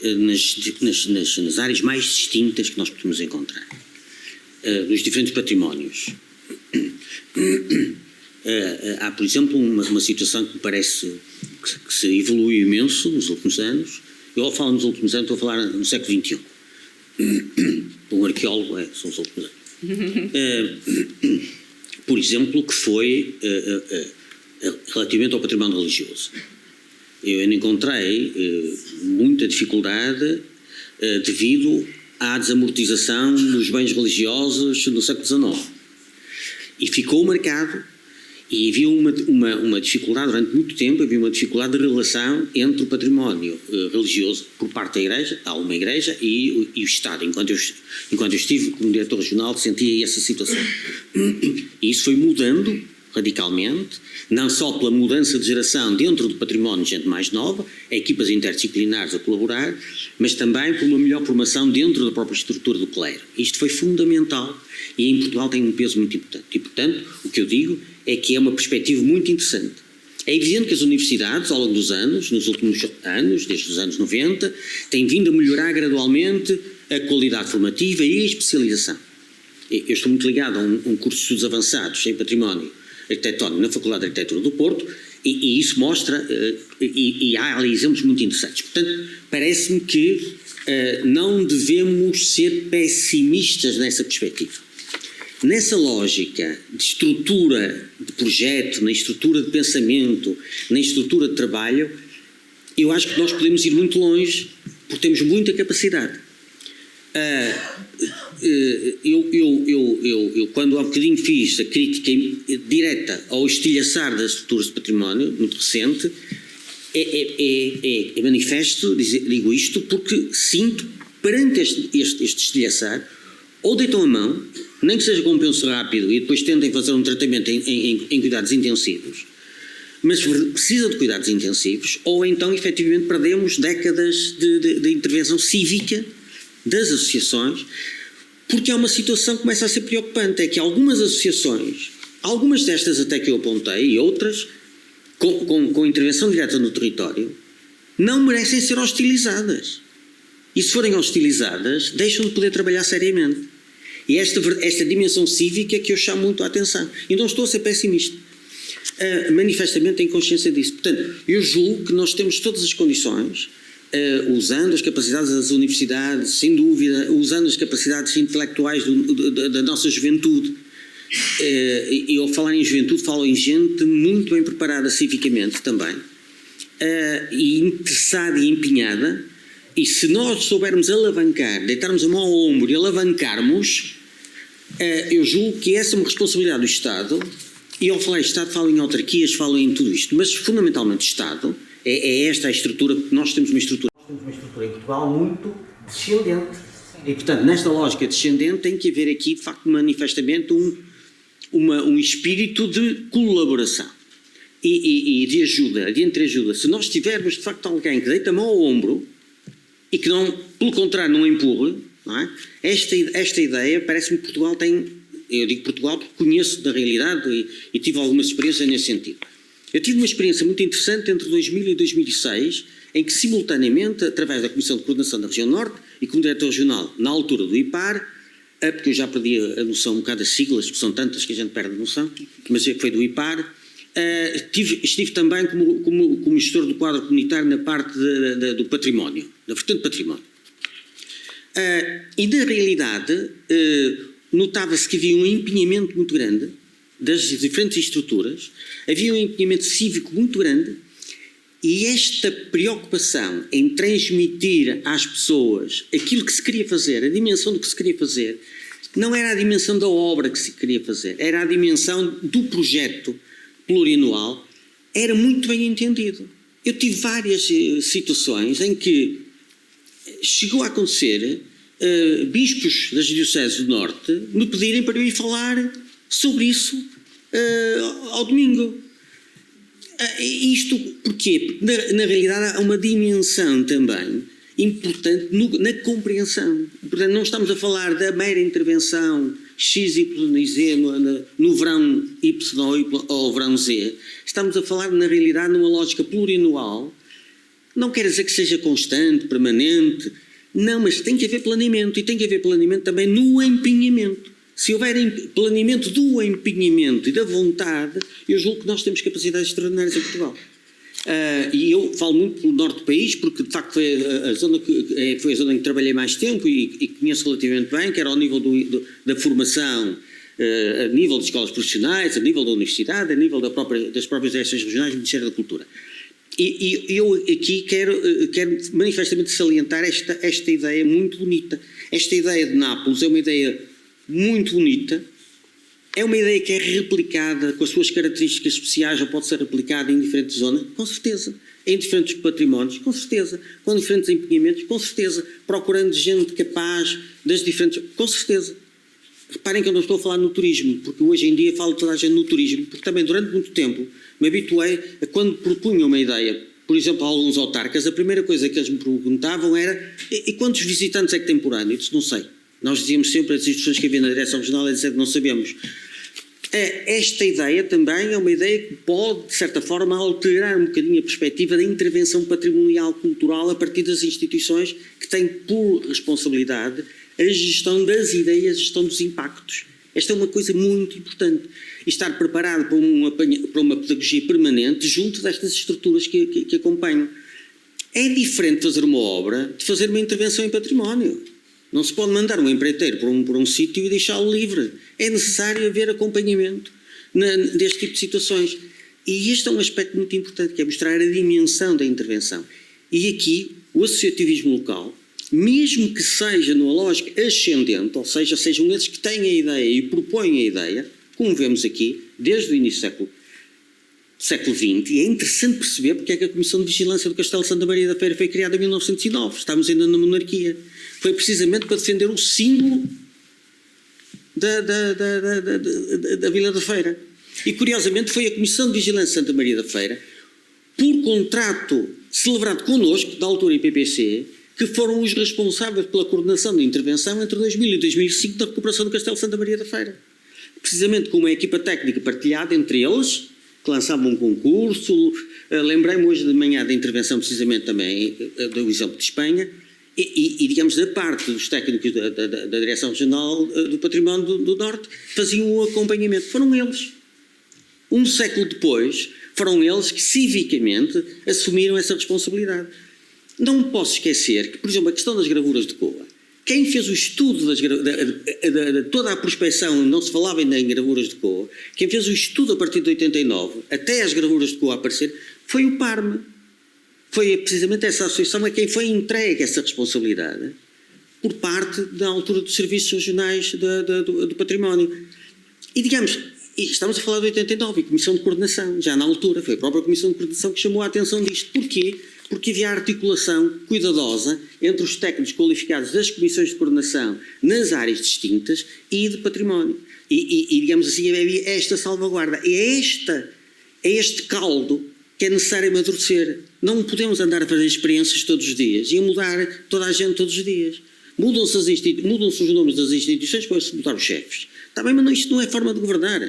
nas áreas mais distintas que nós podemos encontrar, nos diferentes patrimónios. Há, por exemplo, uma situação que me parece que se evoluiu imenso nos últimos anos. Eu, ao falar nos últimos anos, estou a falar no século XXI. Um arqueólogo são os últimos anos. Por exemplo, que foi relativamente ao património religioso. Eu ainda encontrei muita dificuldade devido à desamortização dos bens religiosos no século XIX. E ficou marcado, e havia uma dificuldade durante muito tempo, havia uma dificuldade de relação entre o património religioso por parte da Igreja, há uma Igreja, e o Estado. Enquanto eu estive como diretor regional, sentia essa situação. E isso foi mudando radicalmente, não só pela mudança de geração dentro do património de gente mais nova, equipas interdisciplinares a colaborar, mas também por uma melhor formação dentro da própria estrutura do clero. Isto foi fundamental e em Portugal tem um peso muito importante. E, portanto, o que eu digo é que é uma perspectiva muito interessante. É evidente que as universidades, ao longo dos anos, nos últimos anos, desde os anos 90, têm vindo a melhorar gradualmente a qualidade formativa e a especialização. Eu estou muito ligado a um curso de estudos avançados em património arquitetónico na Faculdade de Arquitetura do Porto e isso mostra, e há ali exemplos muito interessantes. Portanto, parece-me que não devemos ser pessimistas nessa perspectiva. Nessa lógica de estrutura de projeto, na estrutura de pensamento, na estrutura de trabalho, eu acho que nós podemos ir muito longe porque temos muita capacidade. Eu quando há bocadinho fiz a crítica direta ao estilhaçar das estruturas de património, muito recente, é manifesto, digo isto, porque sinto perante este estilhaçar, ou deitam a mão, nem que seja com um penso rápido e depois tentem fazer um tratamento em cuidados intensivos, mas precisa de cuidados intensivos, ou então efetivamente perdemos décadas de intervenção cívica das associações, porque há uma situação que começa a ser preocupante, é que algumas associações, algumas destas até que eu apontei e outras com intervenção direta no território, não merecem ser hostilizadas. E se forem hostilizadas, deixam de poder trabalhar seriamente. E esta dimensão cívica que eu chamo muito a atenção. E não estou a ser pessimista. Manifestamente tenho consciência disso. Portanto, eu julgo que nós temos todas as condições, usando as capacidades das universidades, sem dúvida, usando as capacidades intelectuais da nossa juventude. E ao falar em juventude, falo em gente muito bem preparada civicamente também, e interessada e empenhada. E se nós soubermos alavancar, deitarmos a mão ao ombro e alavancarmos, eu julgo que essa é uma responsabilidade do Estado, e ao falar em Estado falo em autarquias, falo em tudo isto, mas fundamentalmente Estado, é esta a estrutura, nós temos uma estrutura em Portugal muito descendente, e portanto nesta lógica descendente tem que haver aqui de facto manifestamente um espírito de colaboração e de ajuda, de entreajuda. Se nós tivermos de facto alguém que deita a mão ao ombro e que não, pelo contrário, não empurre, não é? Esta ideia, parece-me que Portugal tem, eu digo Portugal porque conheço da realidade e tive algumas experiências nesse sentido. Eu tive uma experiência muito interessante entre 2000 e 2006, em que simultaneamente, através da Comissão de Coordenação da Região Norte e como diretor regional, na altura do IPAR, porque eu já perdi a noção um bocado das siglas, que são tantas que a gente perde a noção, mas foi do IPAR, estive também como gestor do quadro comunitário na parte do património, da vertente património. E na realidade notava-se que havia um empenhamento muito grande das diferentes estruturas, havia um empenhamento cívico muito grande e esta preocupação em transmitir às pessoas aquilo que se queria fazer, a dimensão do que se queria fazer, não era a dimensão da obra que se queria fazer, era a dimensão do projeto plurianual, era muito bem entendido. Eu tive várias situações em que chegou a acontecer bispos das dioceses do Norte me pedirem para eu ir falar sobre isso ao domingo. Isto porquê? Porque na realidade há uma dimensão também importante na compreensão. Portanto, não estamos a falar da mera intervenção X, Y e Z no verão Y ou verão Z. Estamos a falar, na realidade, numa lógica plurianual. Não quer dizer que seja constante, permanente. Não, mas tem que haver planeamento. E tem que haver planeamento também no empenhamento. Se houver planeamento do empenhamento e da vontade, eu julgo que nós temos capacidades extraordinárias em Portugal. E eu falo muito pelo norte do país, porque de facto foi a zona em que trabalhei mais tempo e conheço relativamente bem, que era ao nível da formação, a nível de escolas profissionais, a nível da universidade, a nível das próprias direções regionais do Ministério da Cultura. E eu aqui quero manifestamente salientar esta ideia muito bonita. Esta ideia de Nápoles é uma ideia muito bonita, é uma ideia que é replicada com as suas características especiais ou pode ser replicada em diferentes zonas, com certeza, em diferentes patrimónios, com certeza, com diferentes empenhamentos, com certeza, procurando gente capaz das diferentes, com certeza. Reparem que eu não estou a falar no turismo, porque hoje em dia falo toda a gente no turismo, porque também durante muito tempo me habituei a quando propunha uma ideia, por exemplo, a alguns autarcas, a primeira coisa que eles me perguntavam era: e quantos visitantes é que tem por ano? Eu disse: não sei. Nós dizíamos sempre, as instruções que havia na direção regional, é dizer que não sabemos. Esta ideia também é uma ideia que pode, de certa forma, alterar um bocadinho a perspectiva da intervenção patrimonial cultural a partir das instituições que têm por responsabilidade a gestão das ideias, a gestão dos impactos. Esta é uma coisa muito importante. E estar preparado para uma pedagogia permanente junto destas estruturas que acompanham. É diferente fazer uma obra de fazer uma intervenção em património. Não se pode mandar um empreiteiro para um sítio e deixá-lo livre. É necessário haver acompanhamento deste tipo de situações. E este é um aspecto muito importante, que é mostrar a dimensão da intervenção. E aqui, o associativismo local, mesmo que seja numa lógica ascendente, ou seja, sejam eles que têm a ideia e propõem a ideia, como vemos aqui, desde o início do século XX, e é interessante perceber porque é que a Comissão de Vigilância do Castelo de Santa Maria da Feira foi criada em 1909, estamos ainda na monarquia. Foi precisamente para defender o símbolo da Vila da Feira. E, curiosamente, foi a Comissão de Vigilância de Santa Maria da Feira, por contrato celebrado connosco, da altura IPPC, que foram os responsáveis pela coordenação da intervenção entre 2000 e 2005 da recuperação do Castelo de Santa Maria da Feira. Precisamente com uma equipa técnica partilhada entre eles, que lançavam um concurso. Lembrei-me hoje de manhã da intervenção, precisamente também, do exemplo de Espanha, e digamos, da parte dos técnicos da Direção Regional do Património do Norte, faziam o acompanhamento. Foram eles. Um século depois, foram eles que civicamente assumiram essa responsabilidade. Não posso esquecer que, por exemplo, a questão das gravuras de Coa, quem fez o estudo de toda a prospecção, não se falava ainda em gravuras de Coa, quem fez o estudo a partir de 89, até as gravuras de Coa aparecer, foi o Parme. Foi precisamente essa associação a quem foi entregue essa responsabilidade por parte da altura dos serviços regionais do património. E digamos, estamos a falar de 89, Comissão de Coordenação, já na altura, foi a própria Comissão de Coordenação que chamou a atenção disto. Porquê? Porque havia articulação cuidadosa entre os técnicos qualificados das comissões de coordenação nas áreas distintas e de património. E digamos assim, havia esta salvaguarda. É este caldo que é necessário amadurecer. Não podemos andar a fazer experiências todos os dias e a mudar toda a gente todos os dias. Mudam-se os nomes das instituições para se mudar os chefes. Está bem, mas isto não é forma de governar.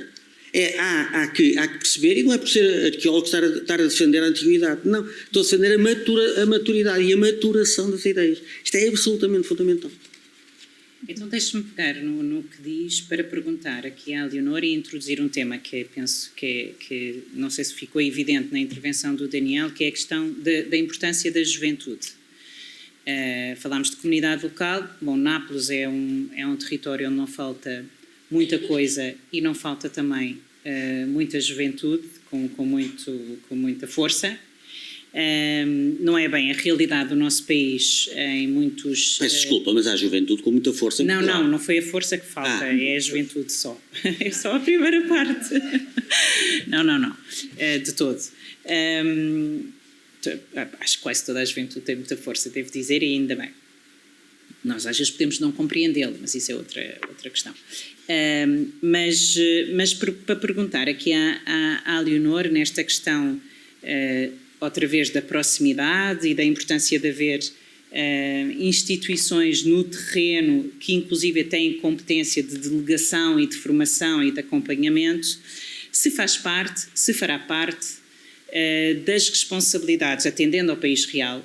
Há que perceber, e não é por ser arqueólogo estar a defender a antiguidade. Não, estou a defender a maturidade e a maturação das ideias. Isto é absolutamente fundamental. Então deixe-me pegar no que diz para perguntar aqui à Leonor e introduzir um tema que penso que não sei se ficou evidente na intervenção do Daniel, que é a questão da importância da juventude. Falámos de comunidade local. Bom, Nápoles é um território onde não falta muita coisa e não falta também muita juventude com muita força. Não é bem a realidade do nosso país em muitos... Peço desculpa, mas há juventude com muita força. Não foi a força que falta, é a juventude só. É só a primeira parte. Não, de todo. Acho que quase toda a juventude tem muita força, devo dizer, e ainda bem. Nós às vezes podemos não compreendê-lo, mas isso é outra questão. Mas para perguntar aqui à Leonor, nesta questão, outra vez, da proximidade e da importância de haver instituições no terreno que inclusive têm competência de delegação e de formação e de acompanhamento, se fará parte das responsabilidades, atendendo ao país real,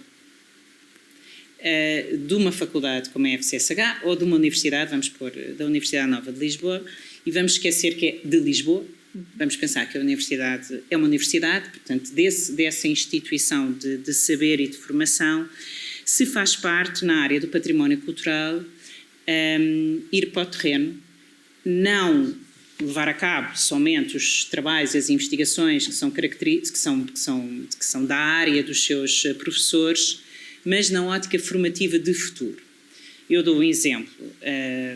de uma faculdade como a FCSH ou de uma universidade, vamos pôr, da Universidade Nova de Lisboa, e vamos esquecer que é de Lisboa, vamos pensar que a universidade é uma universidade, portanto, dessa instituição de saber e de formação, se faz parte, na área do património cultural, ir para o terreno, não levar a cabo somente os trabalhos e as investigações que são da área dos seus professores, mas na ótica formativa de futuro. Eu dou um exemplo,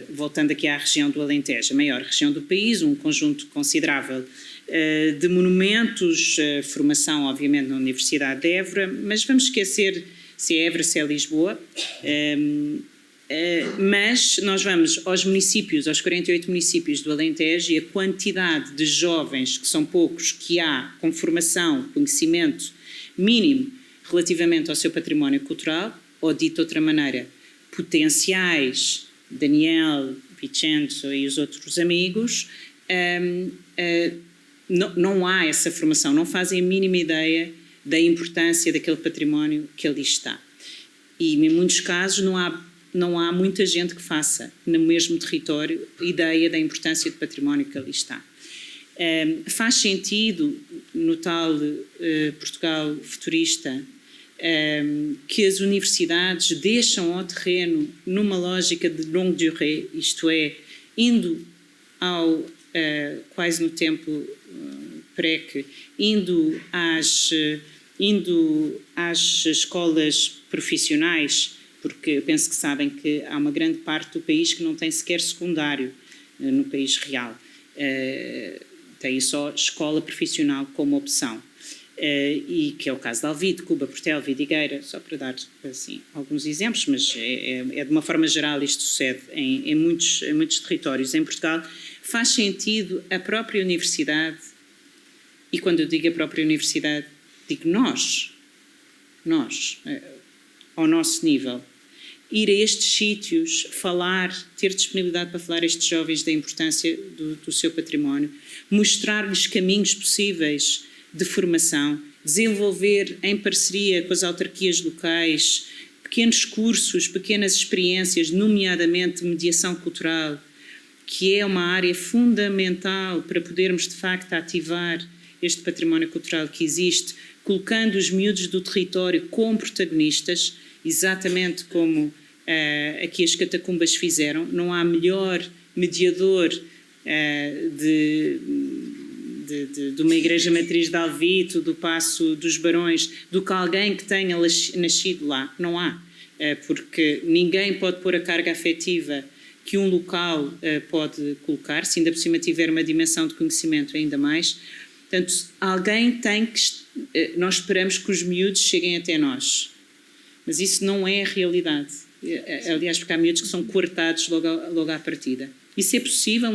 voltando aqui à região do Alentejo, a maior região do país, um conjunto considerável de monumentos, formação obviamente na Universidade de Évora, mas vamos esquecer se é Évora, se é Lisboa. Mas nós vamos aos municípios, aos 48 municípios do Alentejo, e a quantidade de jovens, que são poucos, que há com formação, conhecimento mínimo relativamente ao seu património cultural, ou dito de outra maneira, potenciais, Daniel, Vincenzo e os outros amigos, não há essa formação, não fazem a mínima ideia da importância daquele património que ali está. E em muitos casos não há muita gente que faça no mesmo território ideia da importância do património que ali está. Faz sentido no tal Portugal futurista que as universidades deixam ao terreno numa lógica de longue durée, isto é, indo ao quase no tempo PREC, indo às escolas profissionais, porque eu penso que sabem que há uma grande parte do país que não tem sequer secundário no país real. Tem só escola profissional como opção. E que é o caso de Alvite, Cuba, Portel, Vidigueira, só para dar assim, alguns exemplos, mas é de uma forma geral isto sucede em muitos territórios em Portugal. Faz sentido a própria universidade, e quando eu digo a própria universidade, digo nós, ao nosso nível, ir a estes sítios, ter disponibilidade para falar a estes jovens da importância do seu património, mostrar-lhes caminhos possíveis de formação, desenvolver em parceria com as autarquias locais pequenos cursos, pequenas experiências, nomeadamente mediação cultural, que é uma área fundamental para podermos de facto ativar este património cultural que existe, colocando os miúdos do território como protagonistas, exatamente como aqui as catacumbas fizeram. Não há melhor mediador de uma igreja matriz de Alvito, do Paço dos Barões, do que alguém que tenha nascido lá. Não há, porque ninguém pode pôr a carga afetiva que um local pode colocar, se ainda por cima tiver uma dimensão de conhecimento ainda mais. Portanto, alguém tem que... Nós esperamos que os miúdos cheguem até nós, mas isso não é a realidade. Aliás, porque há miúdos que são coartados logo à partida. Isso é possível,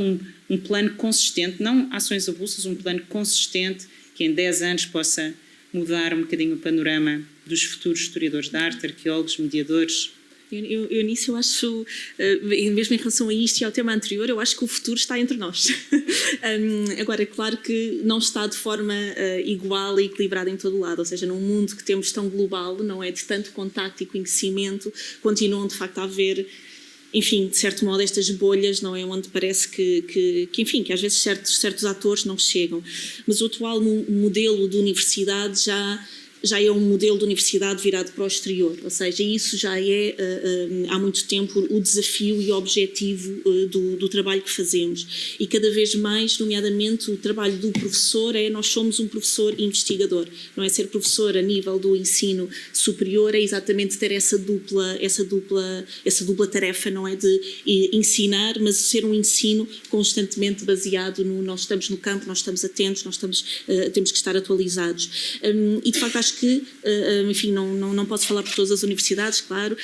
um plano consistente, não ações avulsas, um plano consistente que em 10 anos possa mudar um bocadinho o panorama dos futuros historiadores de arte, arqueólogos, mediadores. Eu nisso eu acho, mesmo em relação a isto e ao tema anterior, eu acho que o futuro está entre nós. Agora, é claro que não está de forma igual e equilibrada em todo o lado, ou seja, num mundo que temos tão global, não é, de tanto contacto e conhecimento, continuam de facto a haver, enfim, de certo modo, estas bolhas, não é, onde parece que às vezes certos atores não chegam. Mas o atual modelo de universidade já é um modelo de universidade virado para o exterior, ou seja, isso já é há muito tempo o desafio e o objetivo do trabalho que fazemos. E cada vez mais, nomeadamente, o trabalho do professor nós somos um professor investigador, não é ser professor a nível do ensino superior, é exatamente ter essa dupla tarefa, não é, de ensinar, mas ser um ensino constantemente baseado nós estamos no campo, nós estamos atentos, temos que estar atualizados. E de facto acho que, enfim, não posso falar por todas as universidades, claro,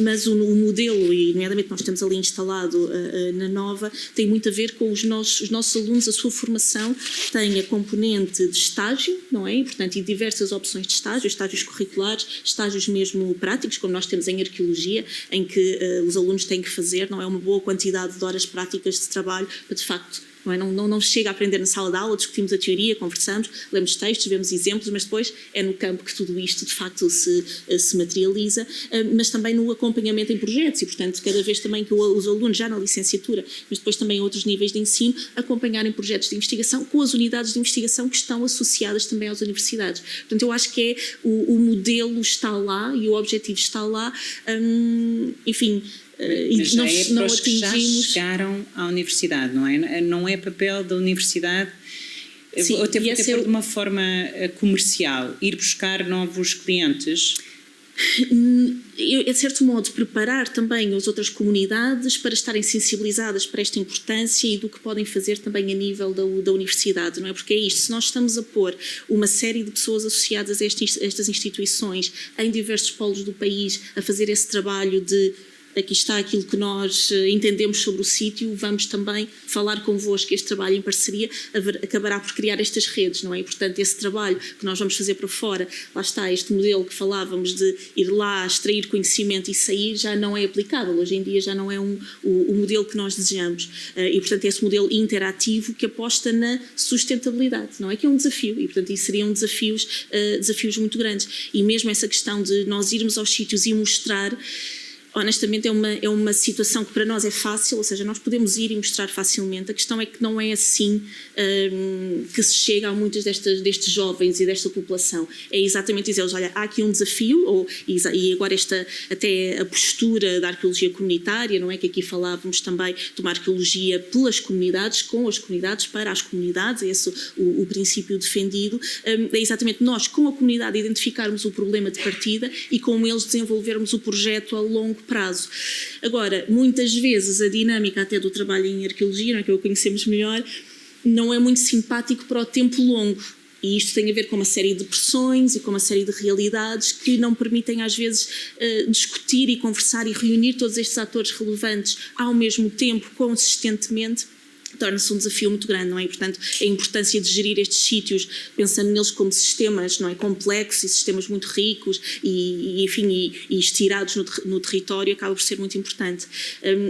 mas o modelo, e nomeadamente nós estamos ali instalado na Nova, tem muito a ver com os nossos alunos, a sua formação tem a componente de estágio, não é? E, portanto, e diversas opções de estágio, estágios curriculares, estágios mesmo práticos, como nós temos em arqueologia, em que os alunos têm que fazer, não é, uma boa quantidade de horas práticas de trabalho para, de facto, não chega a aprender na sala de aula, discutimos a teoria, conversamos, lemos textos, vemos exemplos, mas depois é no campo que tudo isto de facto se materializa, mas também no acompanhamento em projetos e, portanto, cada vez também que os alunos, já na licenciatura, mas depois também em outros níveis de ensino, acompanharem projetos de investigação com as unidades de investigação que estão associadas também às universidades. Portanto, eu acho que o modelo está lá e o objetivo está lá, enfim... Mas já é para os que já chegaram à universidade, não é? Não é papel da universidade, sim, até de uma forma comercial, ir buscar novos clientes? De certo modo, preparar também as outras comunidades para estarem sensibilizadas para esta importância e do que podem fazer também a nível da universidade, não é? Porque é isto, se nós estamos a pôr uma série de pessoas associadas a estas instituições em diversos polos do país a fazer esse trabalho de aqui está aquilo que nós entendemos sobre o sítio, vamos também falar convosco. Este trabalho em parceria acabará por criar estas redes, não é? E, portanto, esse trabalho que nós vamos fazer para fora, lá está, este modelo que falávamos de ir lá, extrair conhecimento e sair, já não é aplicável. Hoje em dia já não é o modelo que nós desejamos. E, portanto, esse modelo interativo que aposta na sustentabilidade, não é? Que é um desafio e, portanto, isso seriam desafios muito grandes. E mesmo essa questão de nós irmos aos sítios e mostrar, honestamente é uma situação que para nós é fácil, ou seja, nós podemos ir e mostrar facilmente. A questão é que não é assim que se chega a muitos destes jovens e desta população. É exatamente dizer-lhes, olha, há aqui um desafio, e agora até a postura da arqueologia comunitária, não é? Que aqui falávamos também de uma arqueologia pelas comunidades, com as comunidades, para as comunidades, é esse o princípio defendido. É exatamente nós, com a comunidade, identificarmos o problema de partida e com eles desenvolvermos o projeto a longo prazo. Agora, muitas vezes a dinâmica até do trabalho em arqueologia, não é, que eu conhecemos melhor, não é muito simpático para o tempo longo. E isto tem a ver com uma série de pressões e com uma série de realidades que não permitem às vezes discutir e conversar e reunir todos estes atores relevantes ao mesmo tempo, consistentemente. Torna-se um desafio muito grande, não é? E, portanto, a importância de gerir estes sítios, pensando neles como sistemas, não é, complexos e sistemas muito ricos e estirados no território, acaba por ser muito importante.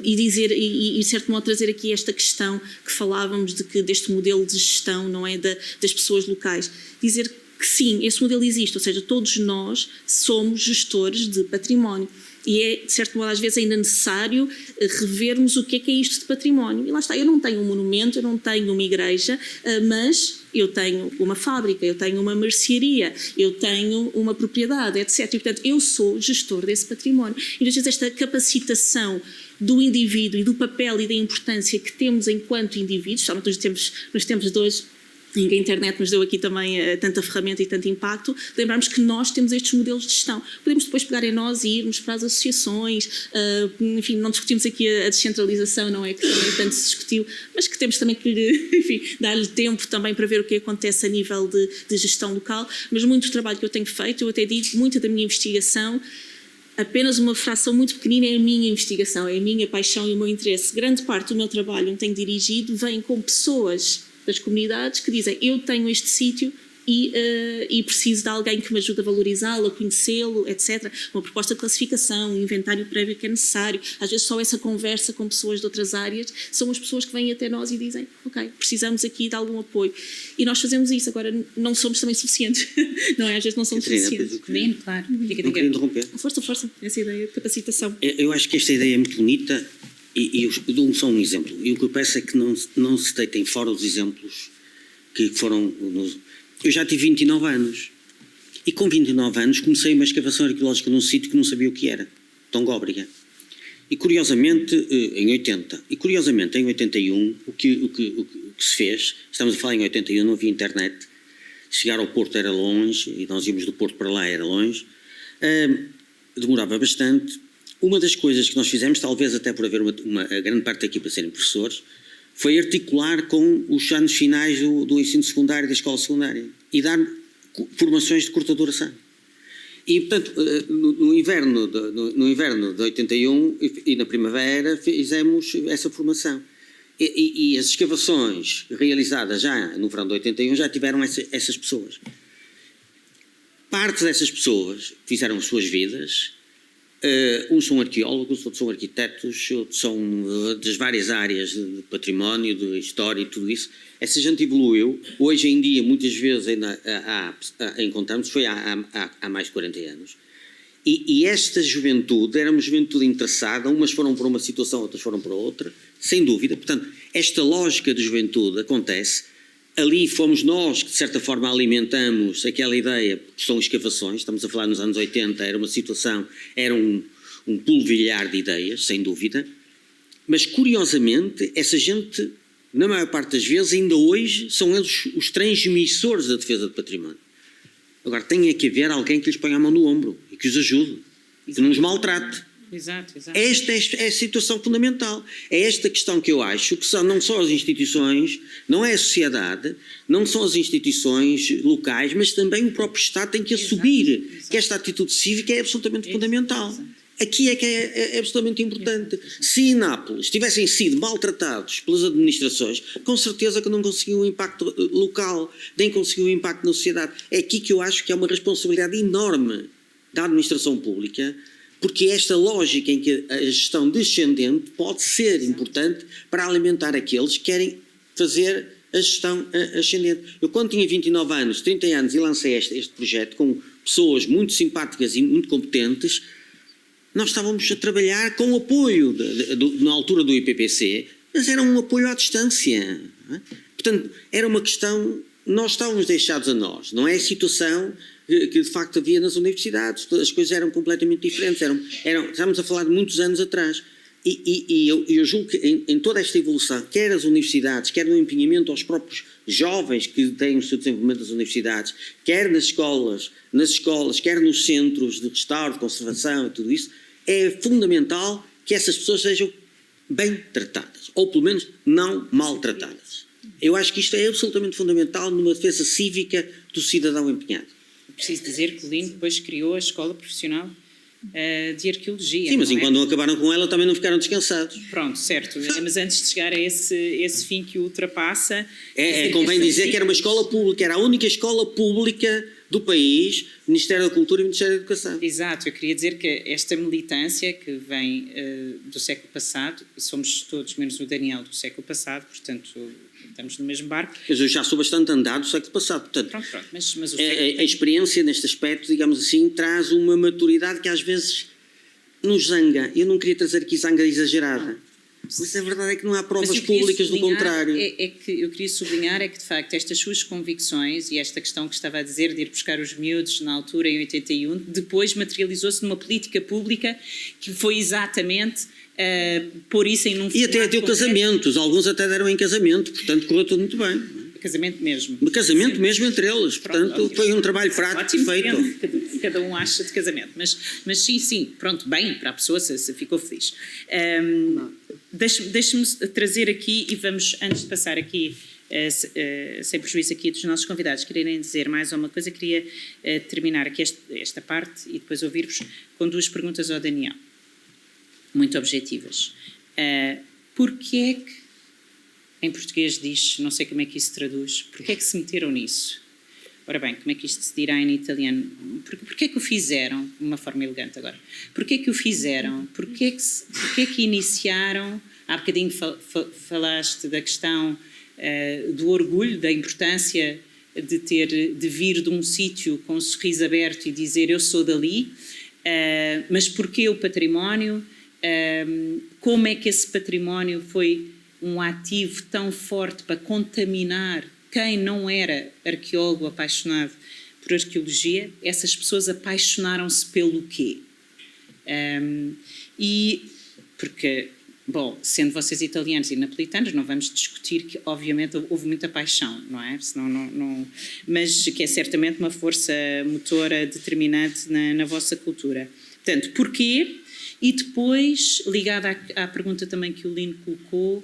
E dizer, e de certo modo trazer aqui esta questão que falávamos deste modelo de gestão, não é, das pessoas locais. Dizer que sim, esse modelo existe, ou seja, todos nós somos gestores de património. E é, de certo modo, às vezes ainda necessário revermos o que é isto de património. E lá está, eu não tenho um monumento, eu não tenho uma igreja, mas eu tenho uma fábrica, eu tenho uma mercearia, eu tenho uma propriedade, etc. E, portanto, eu sou gestor desse património. E, às vezes, esta capacitação do indivíduo e do papel e da importância que temos enquanto indivíduos, somente nos tempos de hoje, em que a internet nos deu aqui também tanta ferramenta e tanto impacto, lembrarmos que nós temos estes modelos de gestão. Podemos depois pegar em nós e irmos para as associações, enfim, não discutimos aqui a descentralização, não é, que também tanto se discutiu, mas que temos também que dar-lhe tempo também para ver o que acontece a nível de gestão local, mas muito do trabalho que eu tenho feito, eu até digo, muita da minha investigação, apenas uma fração muito pequenina é a minha investigação, é a minha paixão e o meu interesse. Grande parte do meu trabalho onde tenho dirigido vem com pessoas das comunidades que dizem, eu tenho este sítio e preciso de alguém que me ajude a valorizá-lo, a conhecê-lo, etc. Uma proposta de classificação, um inventário prévio que é necessário. Às vezes só essa conversa com pessoas de outras áreas são as pessoas que vêm até nós e dizem, ok, precisamos aqui de algum apoio. E nós fazemos isso. Agora, não somos também suficientes. Não é? Às vezes não somos suficientes. Bem, claro. Não queria interromper. Força. Essa ideia de capacitação. Eu acho que esta ideia é muito bonita. E eu dou só um exemplo. E o que eu peço é que não se deitem fora os exemplos que foram... Eu já tive 29 anos. E com 29 anos comecei uma escavação arqueológica num sítio que não sabia o que era. Tongóbrega. E curiosamente, em 80. E curiosamente, em 81, o que se fez, estamos a falar em 81, não havia internet. Chegar ao Porto era longe, e nós íamos do Porto para lá, era longe. Demorava bastante. Uma das coisas que nós fizemos, talvez até por haver a grande parte da equipa serem professores, foi articular com os anos finais do ensino secundário, da escola secundária, e dar formações de curta duração. E, portanto, no inverno de 81 e na primavera fizemos essa formação. E as escavações realizadas já no verão de 81 já tiveram essas pessoas. Parte dessas pessoas fizeram as suas vidas. Uns são arqueólogos, outros são arquitetos, outros são das várias áreas de património, de história e tudo isso. Essa gente evoluiu. Hoje em dia, muitas vezes, ainda encontramos, foi há mais de 40 anos. E esta juventude, era uma juventude interessada, umas foram para uma situação, outras foram para outra, sem dúvida. Portanto, esta lógica de juventude acontece. Ali fomos nós que, de certa forma, alimentamos aquela ideia, que são escavações, estamos a falar nos anos 80, era uma situação, era um polvilhar de ideias, sem dúvida, mas, curiosamente, essa gente, na maior parte das vezes, ainda hoje, são eles os transmissores da defesa do património. Agora, tem que haver alguém que lhes ponha a mão no ombro e que os ajude, e que não os maltrate. Exato. Esta é a situação fundamental. É esta questão que eu acho que não são as instituições, não é a sociedade, não são as instituições locais, mas também o próprio Estado tem que assumir que esta atitude cívica é absolutamente fundamental. Aqui é que é absolutamente importante. Se em Nápoles tivessem sido maltratados pelas administrações, com certeza que não conseguiam um impacto local, nem conseguiam um impacto na sociedade. É aqui que eu acho que é uma responsabilidade enorme da administração pública, porque esta lógica em que a gestão descendente pode ser importante para alimentar aqueles que querem fazer a gestão ascendente. Eu, quando tinha 29 anos, 30 anos, e lancei este projeto com pessoas muito simpáticas e muito competentes, nós estávamos a trabalhar com o apoio, na altura do IPPC, mas era um apoio à distância. Não é? Portanto, era uma questão, nós estávamos deixados a nós, não é a situação que de facto havia nas universidades, as coisas eram completamente diferentes, estávamos a falar de muitos anos atrás. E eu julgo que em toda esta evolução, quer as universidades, quer no empenhamento aos próprios jovens que têm o seu desenvolvimento nas universidades, quer nas escolas, quer nos centros de restauro, de conservação e tudo isso, é fundamental que essas pessoas sejam bem tratadas, ou pelo menos não maltratadas. Eu acho que isto é absolutamente fundamental numa defesa cívica do cidadão empenhado. Preciso dizer que o Lino depois criou a Escola Profissional de Arqueologia. Sim, mas não enquanto não acabaram com ela também não ficaram descansados. Pronto, certo. Mas antes de chegar a esse fim que o ultrapassa... Convém dizer que era uma escola pública, era a única escola pública do país, Ministério da Cultura e Ministério da Educação. Exato, eu queria dizer que esta militância que vem do século passado, somos todos, menos o Daniel, do século passado, portanto estamos no mesmo barco. Mas eu já sou bastante andado do século passado, portanto Pronto, mas o a experiência neste aspecto, digamos assim, traz uma maturidade que às vezes nos zanga. Eu não queria trazer aqui zanga exagerada. Mas a verdade é que não há provas públicas do contrário. Eu queria sublinhar que, de facto, estas suas convicções e esta questão que estava a dizer de ir buscar os miúdos na altura, em 81, depois materializou-se numa política pública que foi exatamente pôr isso em um... E até deu casamentos, alguns até deram em casamento, portanto correu tudo muito bem. Casamento mesmo. De casamento mesmo entre eles, portanto foi um trabalho prático feito. Cada um acha de casamento, mas sim, pronto, bem para a pessoa se ficou feliz. Deixe-me trazer aqui, e vamos, antes de passar aqui, sem prejuízo aqui dos nossos convidados, quererem dizer mais alguma coisa, queria terminar aqui esta parte e depois ouvir-vos com duas perguntas ao Daniel, muito objetivas. Porquê é que, em português diz, não sei como é que isso se traduz, porquê é que se meteram nisso? Ora bem, como é que isto se dirá em italiano? Porquê é que o fizeram, de uma forma elegante agora? Porquê é que o fizeram? Porquê é que iniciaram? Há bocadinho falaste da questão do orgulho, da importância de vir de um sítio com um sorriso aberto e dizer eu sou dali, mas porquê o património? Como é que esse património foi um ativo tão forte para contaminar quem não era arqueólogo apaixonado por arqueologia? Essas pessoas apaixonaram-se pelo quê? E porque, bom, sendo vocês italianos e napolitanos, não vamos discutir que obviamente houve muita paixão, não é? Senão não, mas que é certamente uma força motora determinante na vossa cultura. Portanto, porquê? E depois, ligada à pergunta também que o Lino colocou,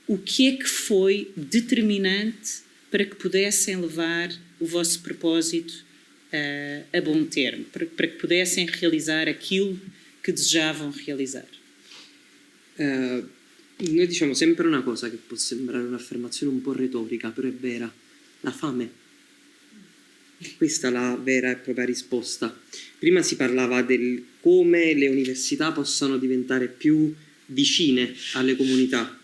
o que é que foi determinante para que pudessem levar o vosso propósito a bom termo, para que pudessem realizar aquilo che desejavam realizzare? Noi diciamo sempre una cosa che può sembrare un'affermazione un po' retorica, però è vera: la fame. Questa è la vera e propria risposta. Prima si parlava del come le università possano diventare più vicine alle comunità.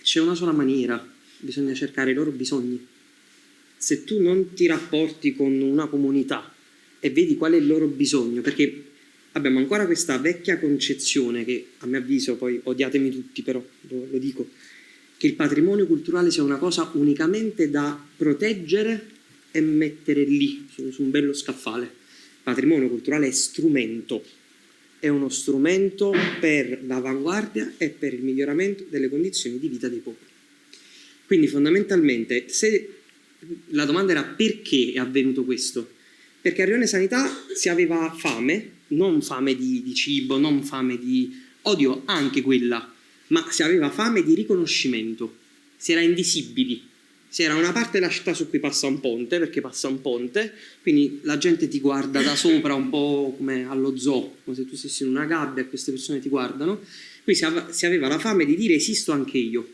C'è una sola maniera: bisogna cercare i loro bisogni. Se tu non ti rapporti con una comunità e vedi qual è il loro bisogno, perché abbiamo ancora questa vecchia concezione che, a mio avviso, poi odiatemi tutti, però lo dico, che il patrimonio culturale sia una cosa unicamente da proteggere e mettere lì, su un bello scaffale. Il patrimonio culturale è strumento, è uno strumento per l'avanguardia e per il miglioramento delle condizioni di vita dei popoli. Quindi fondamentalmente, se la domanda era perché è avvenuto questo, perché a Rione Sanità si aveva fame, non fame di cibo, non fame di odio, anche quella, ma si aveva fame di riconoscimento, si era invisibili, Sì, era una parte della città su cui passa un ponte, perché passa un ponte, quindi la gente ti guarda da sopra un po' come allo zoo, come se tu stessi in una gabbia e queste persone ti guardano. Quindi si aveva la fame di dire esisto anche io.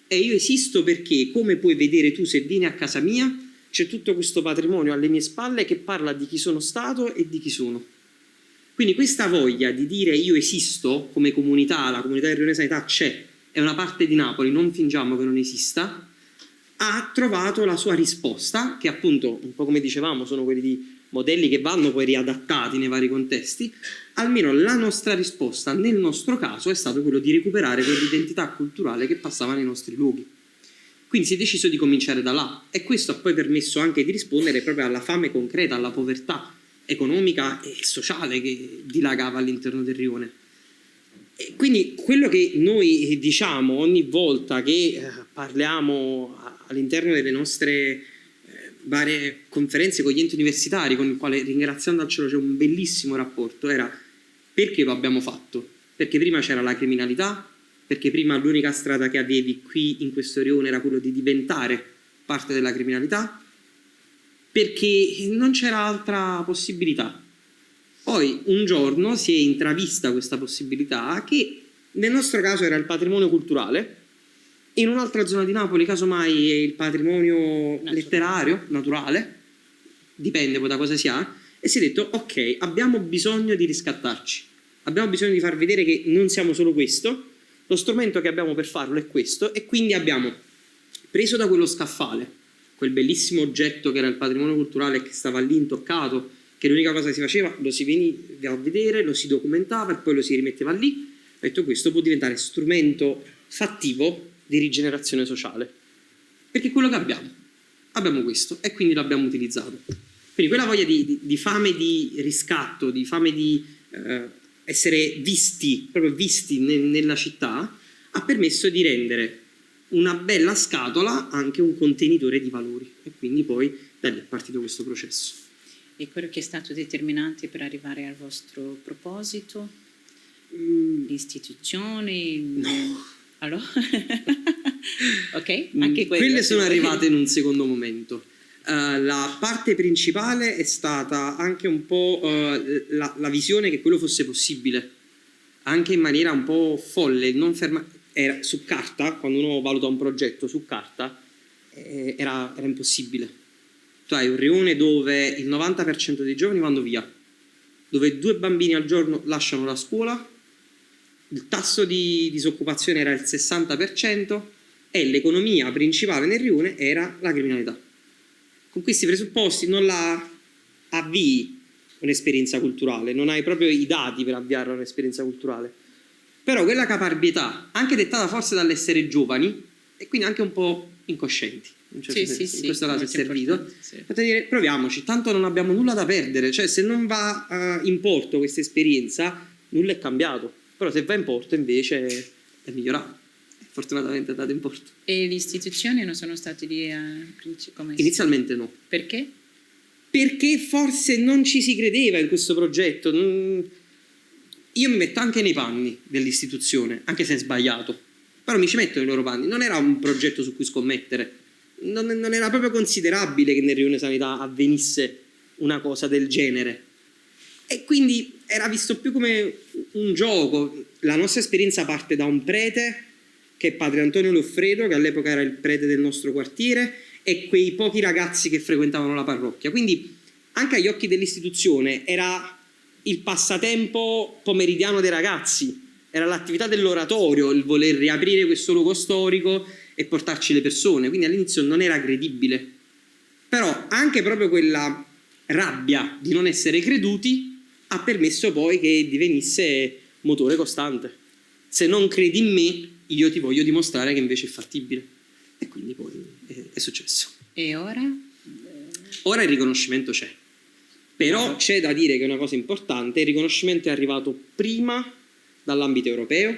E io esisto perché, come puoi vedere tu se vieni a casa mia, c'è tutto questo patrimonio alle mie spalle che parla di chi sono stato e di chi sono. Quindi questa voglia di dire io esisto come comunità, la comunità del Rione Sanità c'è, è una parte di Napoli, non fingiamo che non esista, ha trovato la sua risposta, che appunto, un po' come dicevamo, sono quelli di modelli che vanno poi riadattati nei vari contesti. Almeno la nostra risposta, nel nostro caso, è stato quello di recuperare quell'identità culturale che passava nei nostri luoghi. Quindi si è deciso di cominciare da là, e questo ha poi permesso anche di rispondere proprio alla fame concreta, alla povertà economica e sociale che dilagava all'interno del rione. E quindi quello che noi diciamo ogni volta che parliamo all'interno delle nostre varie conferenze con gli enti universitari, con il quale, ringraziando al cielo, c'è un bellissimo rapporto, era: perché lo abbiamo fatto? Perché prima c'era la criminalità, perché prima l'unica strada che avevi qui in questo rione era quello di diventare parte della criminalità, perché non c'era altra possibilità. Poi un giorno si è intravista questa possibilità, che nel nostro caso era il patrimonio culturale, in un'altra zona di Napoli casomai è il patrimonio letterario, naturale, dipende poi da cosa si ha, e si è detto ok, abbiamo bisogno di riscattarci, abbiamo bisogno di far vedere che non siamo solo questo, lo strumento che abbiamo per farlo è questo, e quindi abbiamo preso da quello scaffale, quel bellissimo oggetto che era il patrimonio culturale che stava lì intoccato, che l'unica cosa che si faceva, lo si veniva a vedere, lo si documentava e poi lo si rimetteva lì. Ho detto questo può diventare strumento fattivo di rigenerazione sociale, perché è quello che abbiamo questo, e quindi l'abbiamo utilizzato. Quindi quella voglia di fame di riscatto, di fame di essere visti, proprio visti nella città, ha permesso di rendere una bella scatola anche un contenitore di valori, e quindi poi da lì è partito questo processo. E quello che è stato determinante per arrivare al vostro proposito? L'istituzione? No. Allora? Ok? Anche quelle sono arrivate in un secondo momento. La parte principale è stata anche un po' la visione che quello fosse possibile, anche in maniera un po' folle, non era su carta, quando uno valuta un progetto su carta, era impossibile. Tu hai un rione dove il 90% dei giovani vanno via, dove 2 bambini al giorno lasciano la scuola, il tasso di disoccupazione era il 60% e l'economia principale nel rione era la criminalità. Con questi presupposti non la avvii un'esperienza culturale, non hai proprio i dati per avviare un'esperienza culturale. Però quella caparbietà, anche dettata forse dall'essere giovani e quindi anche un po' incoscienti, in certo senso, in questo caso è servito, potete dire proviamoci, tanto non abbiamo nulla da perdere, cioè se non va in porto questa esperienza nulla è cambiato, però se va in porto invece è migliorato, fortunatamente è andato in porto. E le istituzioni non sono state lì come Inizialmente no. Perché? Perché forse non ci si credeva in questo progetto. Io mi metto anche nei panni dell'istituzione, anche se è sbagliato, però mi ci metto nei loro panni. Non era un progetto su cui scommettere, non era proprio considerabile che nel Rione Sanità avvenisse una cosa del genere, e quindi era visto più come un gioco. La nostra esperienza parte da un prete che è padre Antonio Loffredo, che all'epoca era il prete del nostro quartiere, e quei pochi ragazzi che frequentavano la parrocchia. Quindi anche agli occhi dell'istituzione era il passatempo pomeridiano dei ragazzi, era l'attività dell'oratorio, il voler riaprire questo luogo storico e portarci le persone. Quindi all'inizio non era credibile, però anche proprio quella rabbia di non essere creduti ha permesso poi che divenisse motore costante. Se non credi in me, io ti voglio dimostrare che invece è fattibile, e quindi poi è successo. E ora? Ora il riconoscimento c'è, però c'è da dire che è una cosa importante: il riconoscimento è arrivato prima dall'ambito europeo,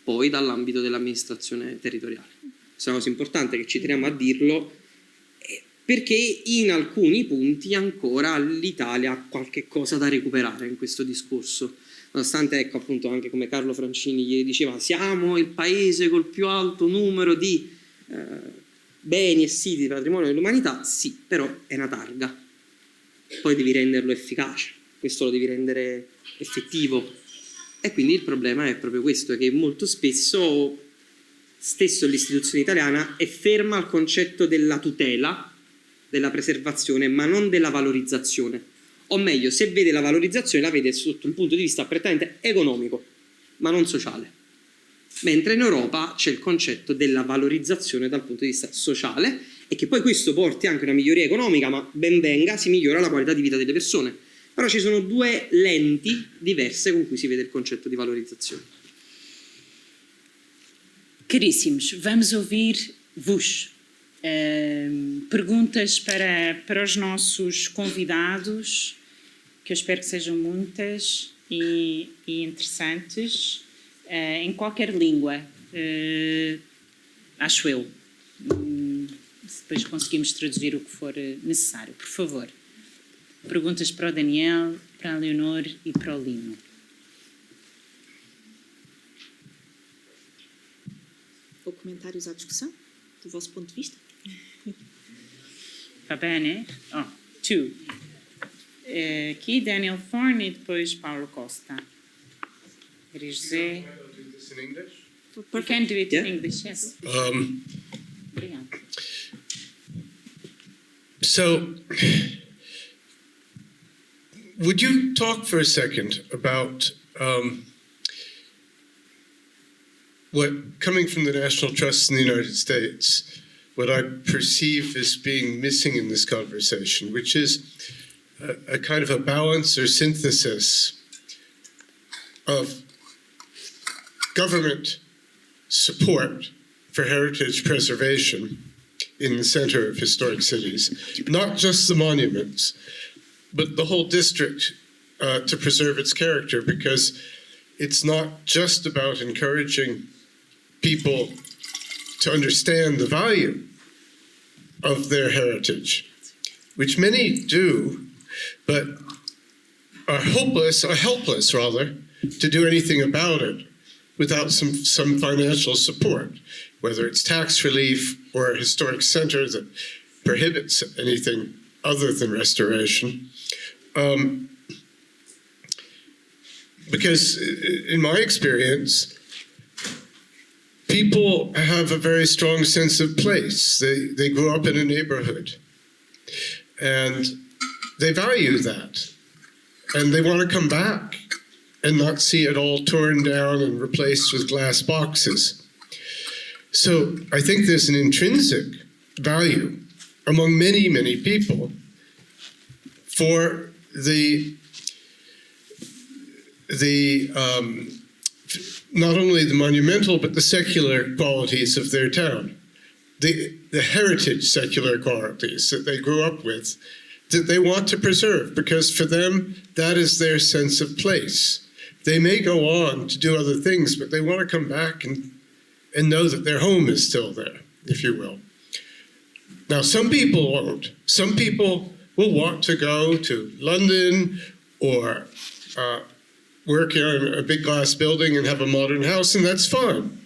poi dall'ambito dell'amministrazione territoriale. Questa è una cosa importante che ci teniamo a dirlo, perché in alcuni punti ancora l'Italia ha qualche cosa da recuperare in questo discorso, nonostante, ecco, appunto, anche come Carlo Francini ieri diceva, siamo il paese col più alto numero di beni e siti di patrimonio dell'umanità, sì, però è una targa. Poi devi renderlo efficace, questo lo devi rendere effettivo. E quindi il problema è proprio questo, che molto spesso stesso l'istituzione italiana è ferma al concetto della tutela, della preservazione, ma non della valorizzazione. O meglio, se vede la valorizzazione la vede sotto un punto di vista prettamente economico, ma non sociale. Mentre in Europa c'è il concetto della valorizzazione dal punto di vista sociale e che poi questo porti anche a una miglioria economica, ma ben venga, si migliora la qualità di vita delle persone. Però ci sono due lenti diverse con cui si vede il concetto di valorizzazione. Caríssimos, vamos ouvir-vos. Perguntas para os nossos convidados, que eu espero que sejam muitas e interessantes, em qualquer língua, acho eu. Depois conseguimos traduzir o que for necessário. Por favor. Perguntas para o Daniel, para a Leonor e para o Lino. Ou comentários à discussão, do vosso ponto de vista? Va bene? Oh, tu. Aqui Daniel Thorne e depois Paulo Costa. Maria José. You can do it in English, yes. Obrigada. So, would you talk for a second about what, coming from the National Trust in the United States, what I perceive as being missing in this conversation, which is a kind of a balance or synthesis of government support for heritage preservation in the center of historic cities, not just the monuments, but the whole district to preserve its character, because it's not just about encouraging people to understand the value of their heritage, which many do, but are helpless rather, to do anything about it without some financial support, whether it's tax relief or a historic center that prohibits anything other than restoration. Because in my experience, people have a very strong sense of place. They grew up in a neighborhood and they value that. And they want to come back and not see it all torn down and replaced with glass boxes. So I think there's an intrinsic value among many, many people for not only the monumental but the secular qualities of their town, the heritage secular qualities that they grew up with, that they want to preserve, because for them that is their sense of place. They may go on to do other things, but they want to come back and know that their home is still there, if you will. Now, some people won't. Some people will want to go to London or work in a big glass building and have a modern house, and that's fine.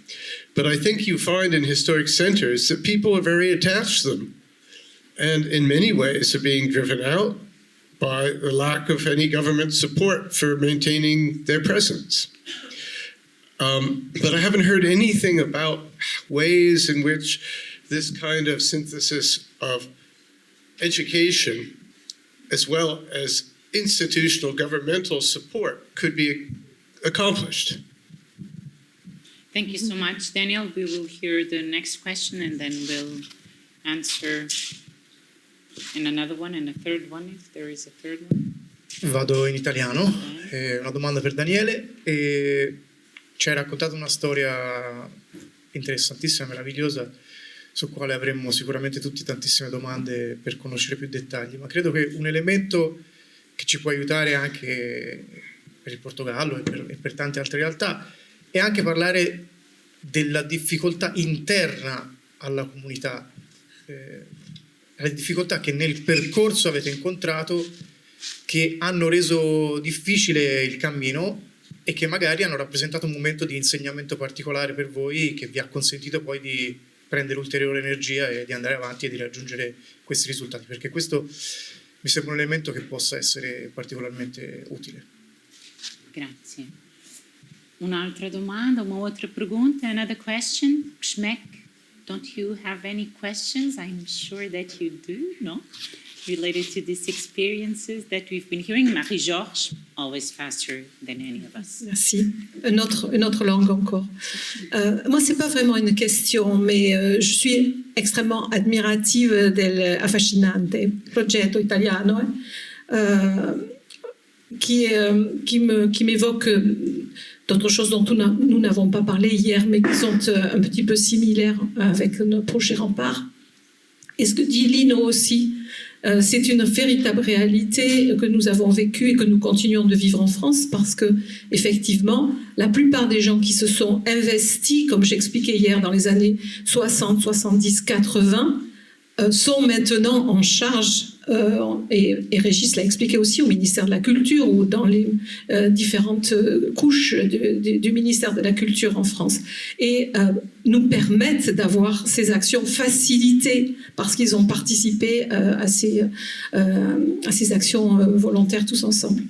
But I think you find in historic centers that people are very attached to them, and in many ways are being driven out by the lack of any government support for maintaining their presence. But I haven't heard anything about ways in which this kind of synthesis of education as well as institutional governmental support could be accomplished. Thank you so much, Daniel. We will hear the next question and then we'll answer in another one and a third one, if there is a third one. Vado in italiano, una domanda per Daniele. Ci hai raccontato una storia interessantissima, meravigliosa, su quale avremmo sicuramente tutti tantissime domande per conoscere più dettagli, ma credo che un elemento che ci può aiutare anche per il Portogallo e per tante altre realtà è anche parlare della difficoltà interna alla comunità, le difficoltà che nel percorso avete incontrato, che hanno reso difficile il cammino e che magari hanno rappresentato un momento di insegnamento particolare per voi che vi ha consentito poi di prendere ulteriore energia e di andare avanti e di raggiungere questi risultati, perché questo mi sembra un elemento che possa essere particolarmente utile. Grazie. Un'altra domanda, uma outra pergunta, another question? Schmeck, don't you have any questions? I'm sure that you do, no? Related to these experiences that we've been hearing. Marie-Georges, always faster than any of us. Merci. Une autre langue encore. Moi, c'est pas vraiment une question, mais je suis extrêmement admirative del affascinante progetto italiano qui m'évoque d'autres choses dont nous n'avons pas parlé hier, mais qui sont un petit peu similaires avec notre projet Rempart. Et ce que dit Lino aussi, c'est une véritable réalité que nous avons vécue et que nous continuons de vivre en France, parce que effectivement, la plupart des gens qui se sont investis, comme j'expliquais hier, dans les années 60, 70, 80, sont maintenant en charge, et Régis l'a expliqué aussi, au ministère de la Culture ou dans les différentes couches du ministère de la Culture en France, et nous permettent d'avoir ces actions facilitées parce qu'ils ont participé à ces actions volontaires tous ensemble.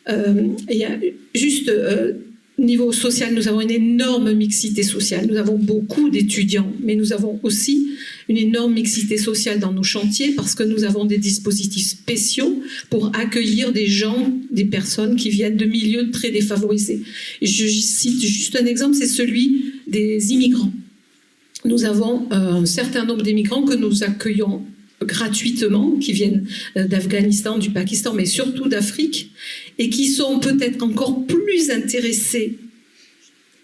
Il y a juste... Niveau social, nous avons une énorme mixité sociale. Nous avons beaucoup d'étudiants, mais nous avons aussi une énorme mixité sociale dans nos chantiers parce que nous avons des dispositifs spéciaux pour accueillir des gens, des personnes qui viennent de milieux très défavorisés. Et je cite juste un exemple, c'est celui des immigrants. Nous avons un certain nombre d'immigrants que nous accueillons gratuitement, qui viennent d'Afghanistan, du Pakistan, mais surtout d'Afrique, et qui sont peut-être encore plus intéressés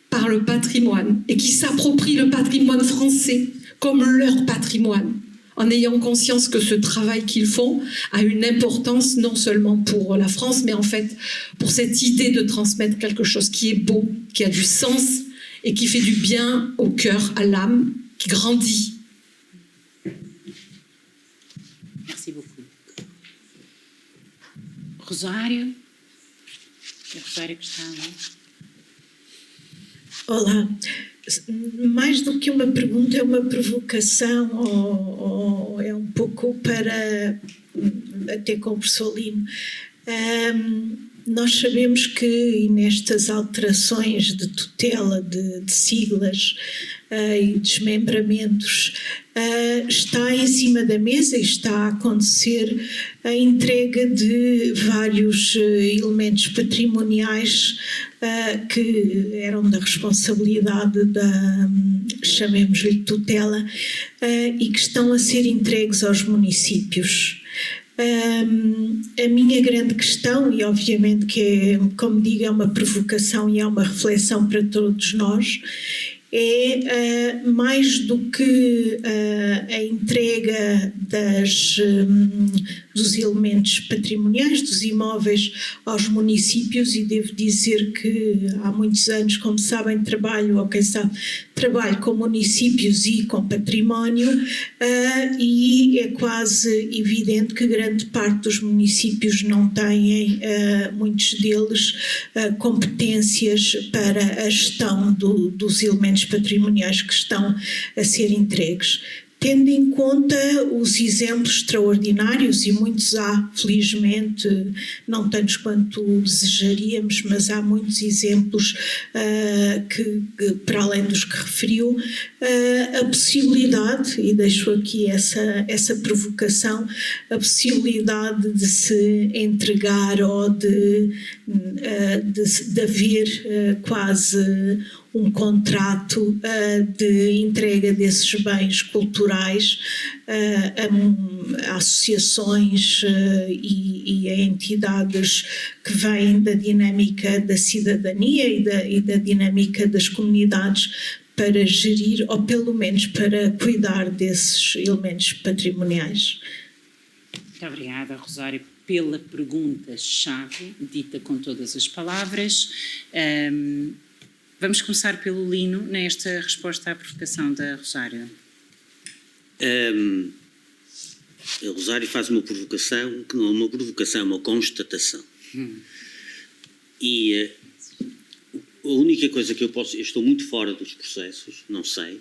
par le patrimoine et qui s'approprient le patrimoine français comme leur patrimoine, en ayant conscience que ce travail qu'ils font a une importance non seulement pour la France, mais en fait pour cette idée de transmettre quelque chose qui est beau, qui a du sens et qui fait du bien au cœur, à l'âme, qui grandit. Merci beaucoup. Rosário? É Rosário que está ali. Olá. Mais do que uma pergunta, é uma provocação, ou é um pouco para, até com o professor Lino. Nós sabemos que nestas alterações de tutela, de siglas e desmembramentos, está em cima da mesa e está a acontecer a entrega de vários elementos patrimoniais que eram da responsabilidade da, chamemos-lhe, tutela, e que estão a ser entregues aos municípios. A minha grande questão, e obviamente que é, como digo, é uma provocação e é uma reflexão para todos nós, é mais do que a entrega dos elementos patrimoniais, dos imóveis aos municípios, e devo dizer que há muitos anos, como sabem, trabalho com municípios e com património, e é quase evidente que grande parte dos municípios não têm, muitos deles, competências para a gestão dos elementos patrimoniais que estão a ser entregues. Tendo em conta os exemplos extraordinários, e muitos há, felizmente, não tantos quanto desejaríamos, mas há muitos exemplos que, para além dos que referiu, a possibilidade, e deixo aqui essa provocação, a possibilidade de se entregar ou de haver quase um contrato de entrega desses bens culturais a associações e a entidades que vêm da dinâmica da cidadania e da dinâmica das comunidades para gerir, ou pelo menos para cuidar desses elementos patrimoniais. Muito obrigada, Rosário, pela pergunta-chave, dita com todas as palavras. Vamos começar pelo Lino, nesta resposta à provocação da Rosário. A Rosário faz uma provocação que não é uma provocação, é uma constatação. E a única coisa que eu estou muito fora dos processos, não sei,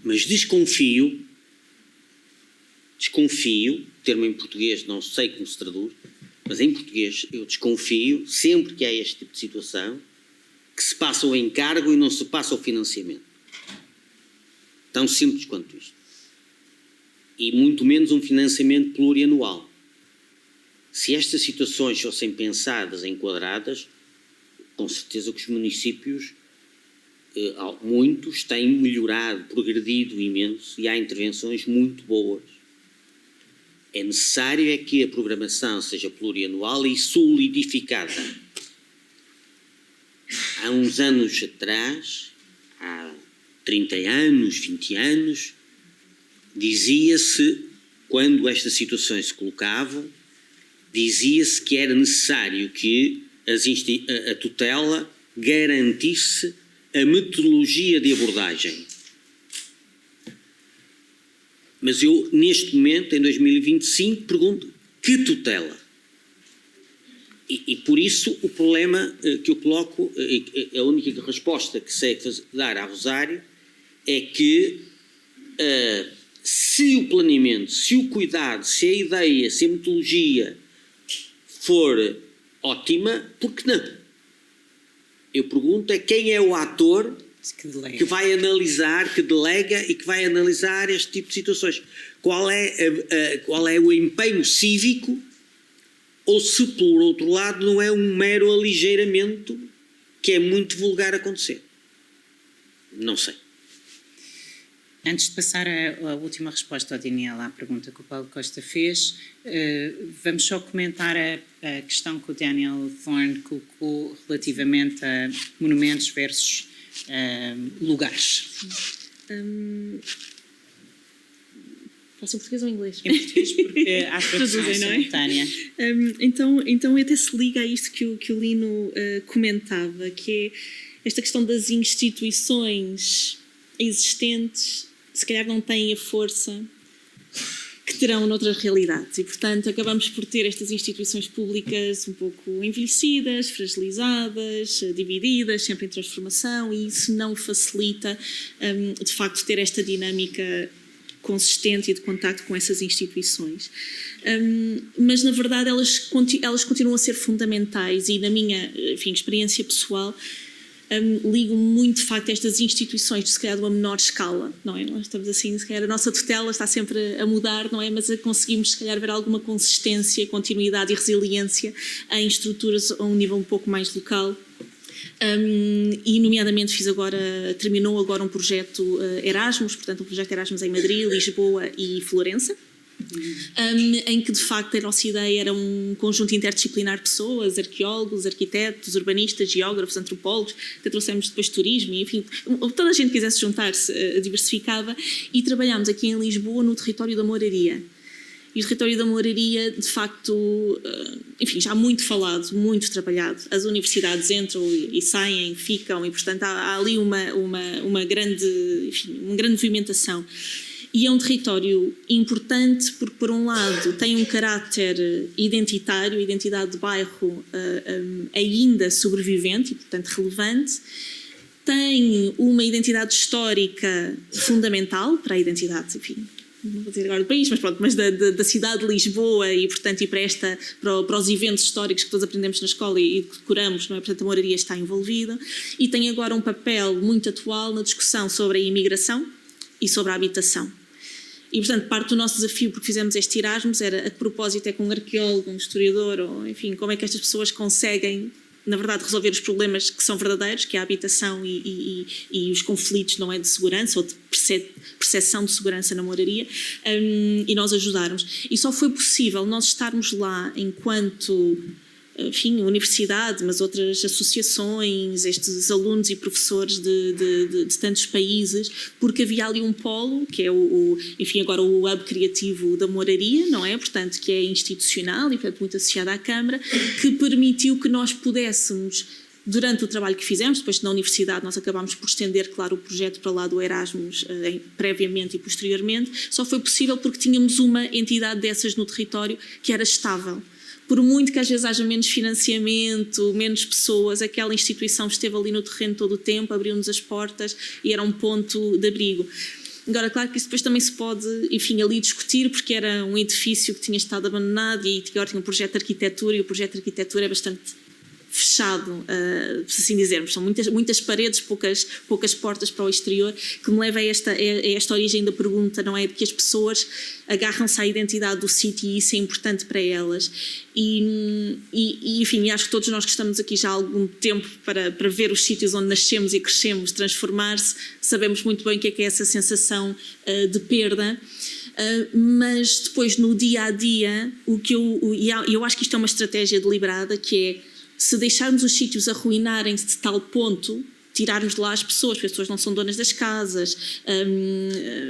Mas desconfio, termo em português não sei como se traduz, mas em português eu desconfio, sempre que há este tipo de situação, que se passa o encargo e não se passa o financiamento. Tão simples quanto isto. E muito menos um financiamento plurianual. Se estas situações fossem pensadas, enquadradas, com certeza que os municípios, muitos, têm melhorado, progredido imenso e há intervenções muito boas. É necessário é que a programação seja plurianual e solidificada. Há uns anos atrás, há 30 anos, 20 anos, dizia-se, quando estas situações se colocavam, dizia-se que era necessário que a tutela garantisse a metodologia de abordagem. Mas eu, neste momento, em 2025, pergunto, que tutela? E por isso o problema que eu coloco, a única resposta que sei dar a Rosário, é que se o planeamento, se o cuidado, se a ideia, se a metodologia for ótima, por que não? Eu pergunto é quem é o ator que vai analisar, que delega e que vai analisar este tipo de situações. Qual é o empenho cívico, ou se, por outro lado, não é um mero aligeiramento que é muito vulgar acontecer. Não sei. Antes de passar a última resposta ao Daniel à pergunta que o Paulo Costa fez, vamos só comentar a questão que o Daniel Thorne colocou relativamente a monumentos versus lugares. Faço em português ou em inglês? Em português, porque há tradução simultânea. Então até se liga a isto que o Lino comentava, que é esta questão das instituições existentes, se calhar não têm a força que terão noutras realidades e, portanto, acabamos por ter estas instituições públicas um pouco envelhecidas, fragilizadas, divididas, sempre em transformação, e isso não facilita, de facto, ter esta dinâmica consistente e de contacto com essas instituições. Mas, na verdade, elas continuam a ser fundamentais e, na minha experiência pessoal, ligo muito, de facto, a estas instituições, de se calhar de uma menor escala, não é? Nós estamos assim, se calhar a nossa tutela está sempre a mudar, não é? Mas conseguimos, se calhar, ver alguma consistência, continuidade e resiliência em estruturas a um nível um pouco mais local. E, nomeadamente, terminou agora um projeto Erasmus, portanto, um projeto Erasmus em Madrid, Lisboa e Florença. Em que de facto a nossa ideia era um conjunto interdisciplinar de pessoas, arqueólogos, arquitetos, urbanistas, geógrafos, antropólogos, até trouxemos depois turismo, e, enfim, toda a gente que quisesse juntar-se diversificava, e trabalhámos aqui em Lisboa no território da Moraria. E o território da Moraria, de facto, enfim, já muito falado, muito trabalhado. As universidades entram e saem, ficam, e portanto há ali uma grande movimentação. E é um território importante porque, por um lado, tem um caráter identitário, a identidade de bairro ainda sobrevivente e, portanto, relevante. Tem uma identidade histórica fundamental para a identidade, enfim, não vou dizer agora do país, mas pronto, mas da cidade de Lisboa e, portanto, e para os eventos históricos que todos aprendemos na escola e decoramos, não é? Portanto, a Moraria está envolvida e tem agora um papel muito atual na discussão sobre a imigração e sobre a habitação. E, portanto, parte do nosso desafio, porque fizemos este Erasmus, era a que propósito é com um arqueólogo, um historiador, ou enfim, como é que estas pessoas conseguem, na verdade, resolver os problemas que são verdadeiros, que é a habitação e os conflitos, não é, de segurança ou de percepção de segurança na moraria, e nós ajudarmos. E só foi possível nós estarmos lá enquanto, enfim, universidade, mas outras associações, estes alunos e professores de tantos países, porque havia ali um polo, que é enfim, agora o hub criativo da Moraria, não é? Portanto, que é institucional e, portanto, muito associado à Câmara, que permitiu que nós pudéssemos, durante o trabalho que fizemos, depois na universidade nós acabámos por estender, claro, o projeto para lá do Erasmus previamente e posteriormente, só foi possível porque tínhamos uma entidade dessas no território que era estável. Por muito que às vezes haja menos financiamento, menos pessoas, aquela instituição esteve ali no terreno todo o tempo, abriu-nos as portas e era um ponto de abrigo. Agora, claro que isso depois também se pode, enfim, ali discutir, porque era um edifício que tinha estado abandonado e agora tinha um projeto de arquitetura, e o projeto de arquitetura é bastante fechado, se assim dizermos. São muitas paredes, poucas portas para o exterior, que me leva a esta origem da pergunta, não é? De que as pessoas agarram-se à identidade do sítio e isso é importante para elas. E enfim, acho que todos nós que estamos aqui já há algum tempo para ver os sítios onde nascemos e crescemos transformar-se, sabemos muito bem o que é essa sensação de perda. Mas depois no dia a dia, eu acho que isto é uma estratégia deliberada, que é, se deixarmos os sítios arruinarem-se de tal ponto, tirarmos de lá as pessoas, porque as pessoas não são donas das casas,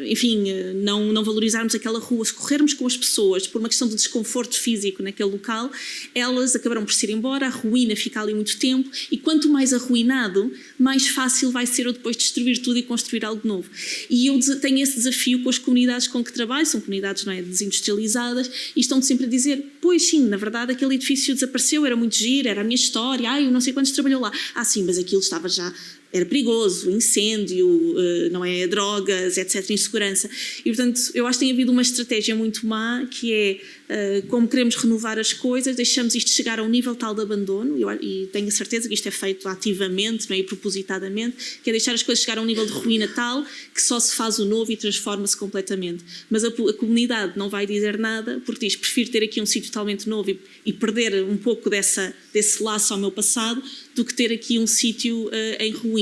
enfim, não valorizarmos aquela rua, se corrermos com as pessoas por uma questão de desconforto físico naquele local, elas acabarão por se ir embora, a ruína fica ali muito tempo, e quanto mais arruinado, mais fácil vai ser eu depois destruir tudo e construir algo novo. E eu tenho esse desafio com as comunidades com que trabalho, são comunidades, não é, desindustrializadas, e estão sempre a dizer, pois sim, na verdade aquele edifício desapareceu, era muito giro, era a minha história, eu não sei quantos trabalhou lá. Sim, mas aquilo estava já... Era perigoso, incêndio, não é, drogas, etc., insegurança. E, portanto, eu acho que tem havido uma estratégia muito má, que é, como queremos renovar as coisas, deixamos isto chegar a um nível tal de abandono, e tenho a certeza que isto é feito ativamente, não é, e propositadamente, que é deixar as coisas chegar a um nível de ruína tal que só se faz o novo e transforma-se completamente. Mas a comunidade não vai dizer nada, porque diz, prefiro ter aqui um sítio totalmente novo e perder um pouco desse laço ao meu passado, do que ter aqui um sítio em ruína.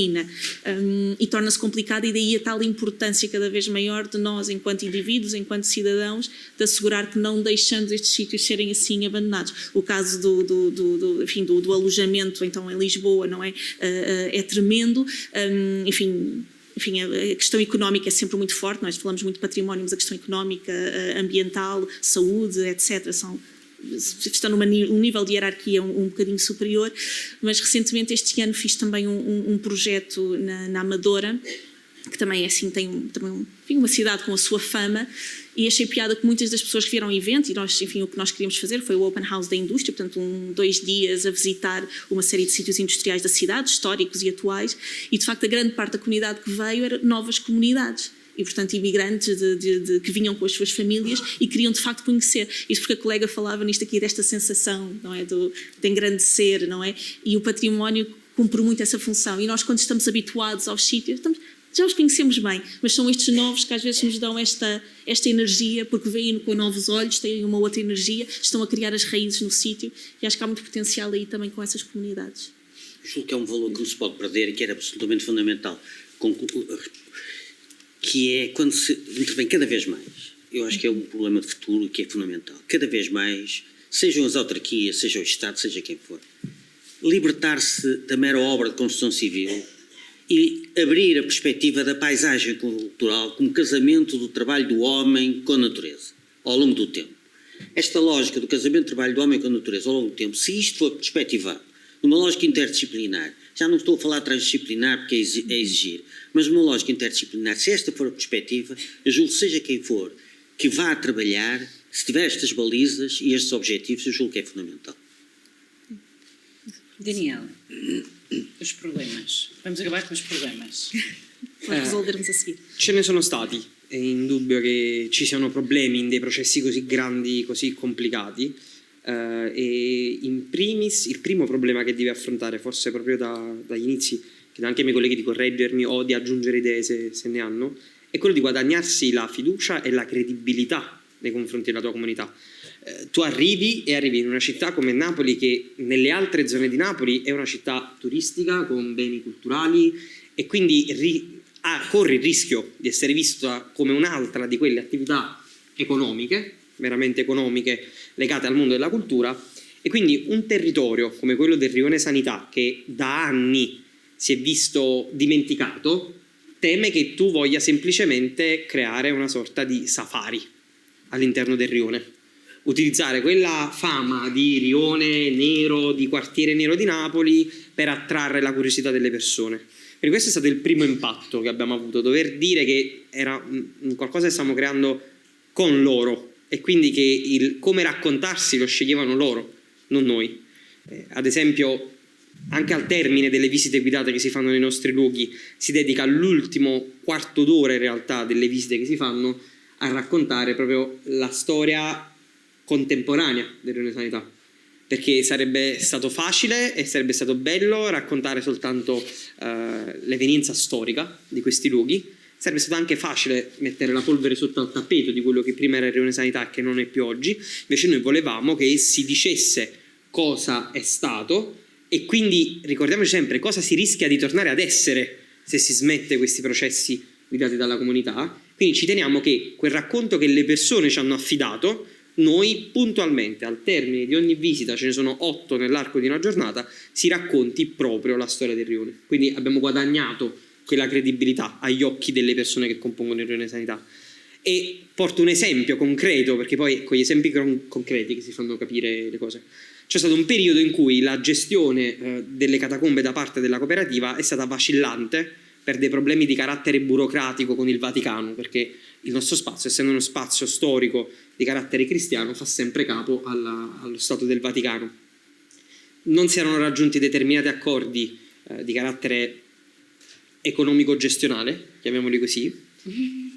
E torna-se complicado, e daí a tal importância cada vez maior de nós, enquanto indivíduos, enquanto cidadãos, de assegurar que não deixamos estes sítios serem assim abandonados. O caso do alojamento, então, em Lisboa, não é? É tremendo. Enfim, a questão económica é sempre muito forte, nós falamos muito de património, mas a questão económica, ambiental, saúde, etc., estão num nível de hierarquia um bocadinho superior. Mas recentemente, este ano, fiz também um projeto na Amadora, que também é assim, tem uma cidade com a sua fama, e achei piada que muitas das pessoas que vieram ao evento, e nós, enfim, o que nós queríamos fazer foi o Open House da indústria, portanto 2 dias a visitar uma série de sítios industriais da cidade, históricos e atuais, e de facto a grande parte da comunidade que veio era novas comunidades. E, portanto, imigrantes que vinham com as suas famílias e queriam, de facto, conhecer. Isso porque a colega falava nisto aqui, desta sensação, não é? De engrandecer, não é? E o património cumpre muito essa função. E nós, quando estamos habituados aos sítios, já os conhecemos bem, mas são estes novos que às vezes nos dão esta energia, porque veem com novos olhos, têm uma outra energia, estão a criar as raízes no sítio, e acho que há muito potencial aí também com essas comunidades. Julgo que é um valor que não se pode perder e que era absolutamente fundamental, que é quando se intervém cada vez mais. Eu acho que é um problema de futuro que é fundamental. Cada vez mais, sejam as autarquias, seja o Estado, seja quem for, libertar-se da mera obra de construção civil e abrir a perspectiva da paisagem cultural como casamento do trabalho do homem com a natureza, ao longo do tempo. Esta lógica do casamento do trabalho do homem com a natureza ao longo do tempo, se isto for perspectivado numa lógica interdisciplinar, já não estou a falar transdisciplinar porque é exigir, mas numa lógica interdisciplinar, se esta for a perspectiva, eu julgo que seja quem for que vá a trabalhar, se tiver estas balizas e estes objetivos, eu julgo que é fundamental. Daniela, os problemas. Vamos acabar com os problemas. Poi resolvermos a seguir. Ce ne sono stati, è indubbio che ci siano problemi in dei processi così grandi, così complicati, e in primis il primo problema che devi affrontare, forse proprio dagli inizi, chiedo anche ai miei colleghi di correggermi o di aggiungere idee se ne hanno, è quello di guadagnarsi la fiducia e la credibilità nei confronti della tua comunità. Tu arrivi in una città come Napoli, che nelle altre zone di Napoli è una città turistica con beni culturali, e quindi corri il rischio di essere vista come un'altra di quelle attività economiche, veramente economiche, legate al mondo della cultura, e quindi un territorio come quello del Rione Sanità, che da anni si è visto dimenticato, teme che tu voglia semplicemente creare una sorta di safari all'interno del rione, utilizzare quella fama di rione nero, di quartiere nero di Napoli per attrarre la curiosità delle persone. Quindi questo è stato il primo impatto che abbiamo avuto, dover dire che era qualcosa che stiamo creando con loro, e quindi che come raccontarsi lo sceglievano loro, non noi. Ad esempio, anche al termine delle visite guidate che si fanno nei nostri luoghi, si dedica l'ultimo quarto d'ora in realtà delle visite che si fanno a raccontare proprio la storia contemporanea del Rione Sanità, perché sarebbe stato facile e sarebbe stato bello raccontare soltanto l'evenienza storica di questi luoghi, sarebbe stato anche facile mettere la polvere sotto al tappeto di quello che prima era il Rione Sanità e che non è più oggi. Invece noi volevamo che si dicesse cosa è stato e quindi ricordiamoci sempre cosa si rischia di tornare ad essere se si smette questi processi guidati dalla comunità. Quindi ci teniamo che quel racconto che le persone ci hanno affidato, noi puntualmente al termine di ogni visita, ce ne sono 8 nell'arco di una giornata, si racconti proprio la storia del Rione. Quindi abbiamo guadagnato quella credibilità agli occhi delle persone che compongono il Rione Sanità. E porto un esempio concreto, perché poi con gli esempi concreti che si fanno capire le cose. C'è stato un periodo in cui la gestione delle catacombe da parte della cooperativa è stata vacillante per dei problemi di carattere burocratico con il Vaticano, perché il nostro spazio, essendo uno spazio storico di carattere cristiano, fa sempre capo allo Stato del Vaticano. Non si erano raggiunti determinati accordi di carattere economico-gestionale, chiamiamoli così,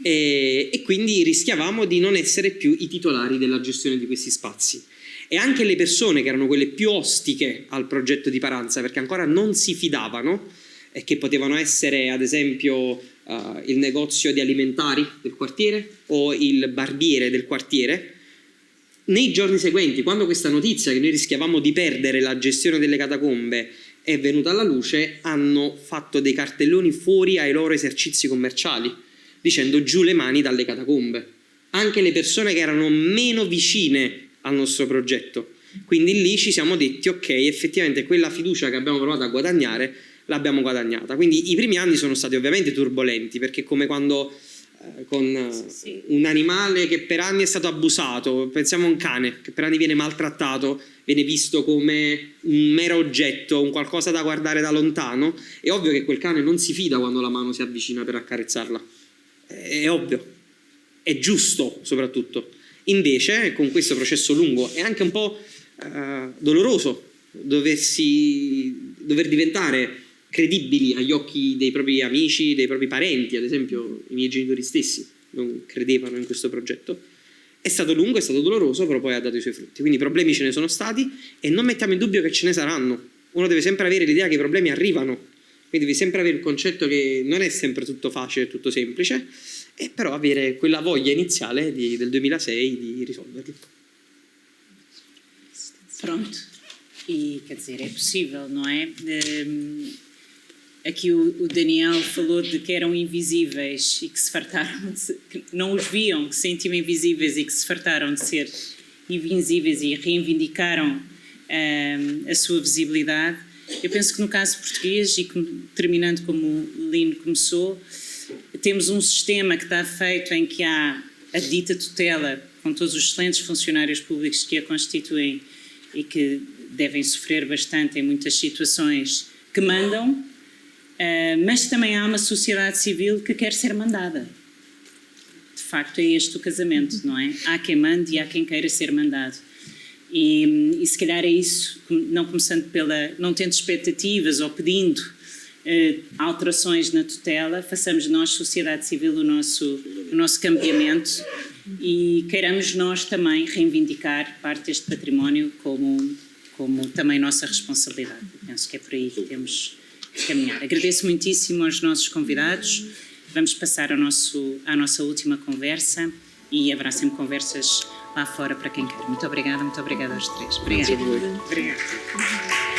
e quindi rischiavamo di non essere più i titolari della gestione di questi spazi. E anche le persone che erano quelle più ostiche al progetto di Paranza, perché ancora non si fidavano, e che potevano essere ad esempio il negozio di alimentari del quartiere o il barbiere del quartiere, nei giorni seguenti, quando questa notizia che noi rischiavamo di perdere la gestione delle catacombe è venuta alla luce, hanno fatto dei cartelloni fuori ai loro esercizi commerciali dicendo giù le mani dalle catacombe, anche le persone che erano meno vicine al nostro progetto. Quindi lì ci siamo detti ok, effettivamente quella fiducia che abbiamo provato a guadagnare l'abbiamo guadagnata. Quindi i primi anni sono stati ovviamente turbolenti, perché come quando con un animale che per anni è stato abusato, pensiamo a un cane che per anni viene maltrattato, viene visto come un mero oggetto, un qualcosa da guardare da lontano, è ovvio che quel cane non si fida quando la mano si avvicina per accarezzarla, è ovvio, è giusto soprattutto. Invece con questo processo lungo è anche un po' doloroso dover diventare credibili agli occhi dei propri amici, dei propri parenti. Ad esempio i miei genitori stessi non credevano in questo progetto. È stato lungo, è stato doloroso, però poi ha dato i suoi frutti. Quindi i problemi ce ne sono stati e non mettiamo in dubbio che ce ne saranno. Uno deve sempre avere l'idea che i problemi arrivano, quindi devi sempre avere il concetto che non è sempre tutto facile, tutto semplice, e però avere quella voglia iniziale del 2006 di risolverli. Pronto. E, quer dizer, é possível, não é? Aqui o Daniel falou de que eram invisíveis e que se fartaram, que não os viam, que se sentiam invisíveis e que se fartaram de ser invisíveis e reivindicaram a sua visibilidade. Eu penso que no caso português, e terminando como o Lino começou, temos um sistema que está feito em que há a dita tutela, com todos os excelentes funcionários públicos que a constituem e que devem sofrer bastante em muitas situações, que mandam, mas também há uma sociedade civil que quer ser mandada. De facto, é este o casamento, não é? Há quem mande e há quem queira ser mandado. E se calhar é isso, não começando não tendo expectativas ou pedindo alterações na tutela, façamos nós, sociedade civil, o nosso cambiamento e queiramos nós também reivindicar parte deste património como também nossa responsabilidade. Penso que é por aí que temos que caminhar. Agradeço muitíssimo aos nossos convidados. Vamos passar à nossa última conversa e haverá sempre conversas lá fora para quem quer. Muito obrigada aos três. Obrigada. Grazie a voi. Obrigada.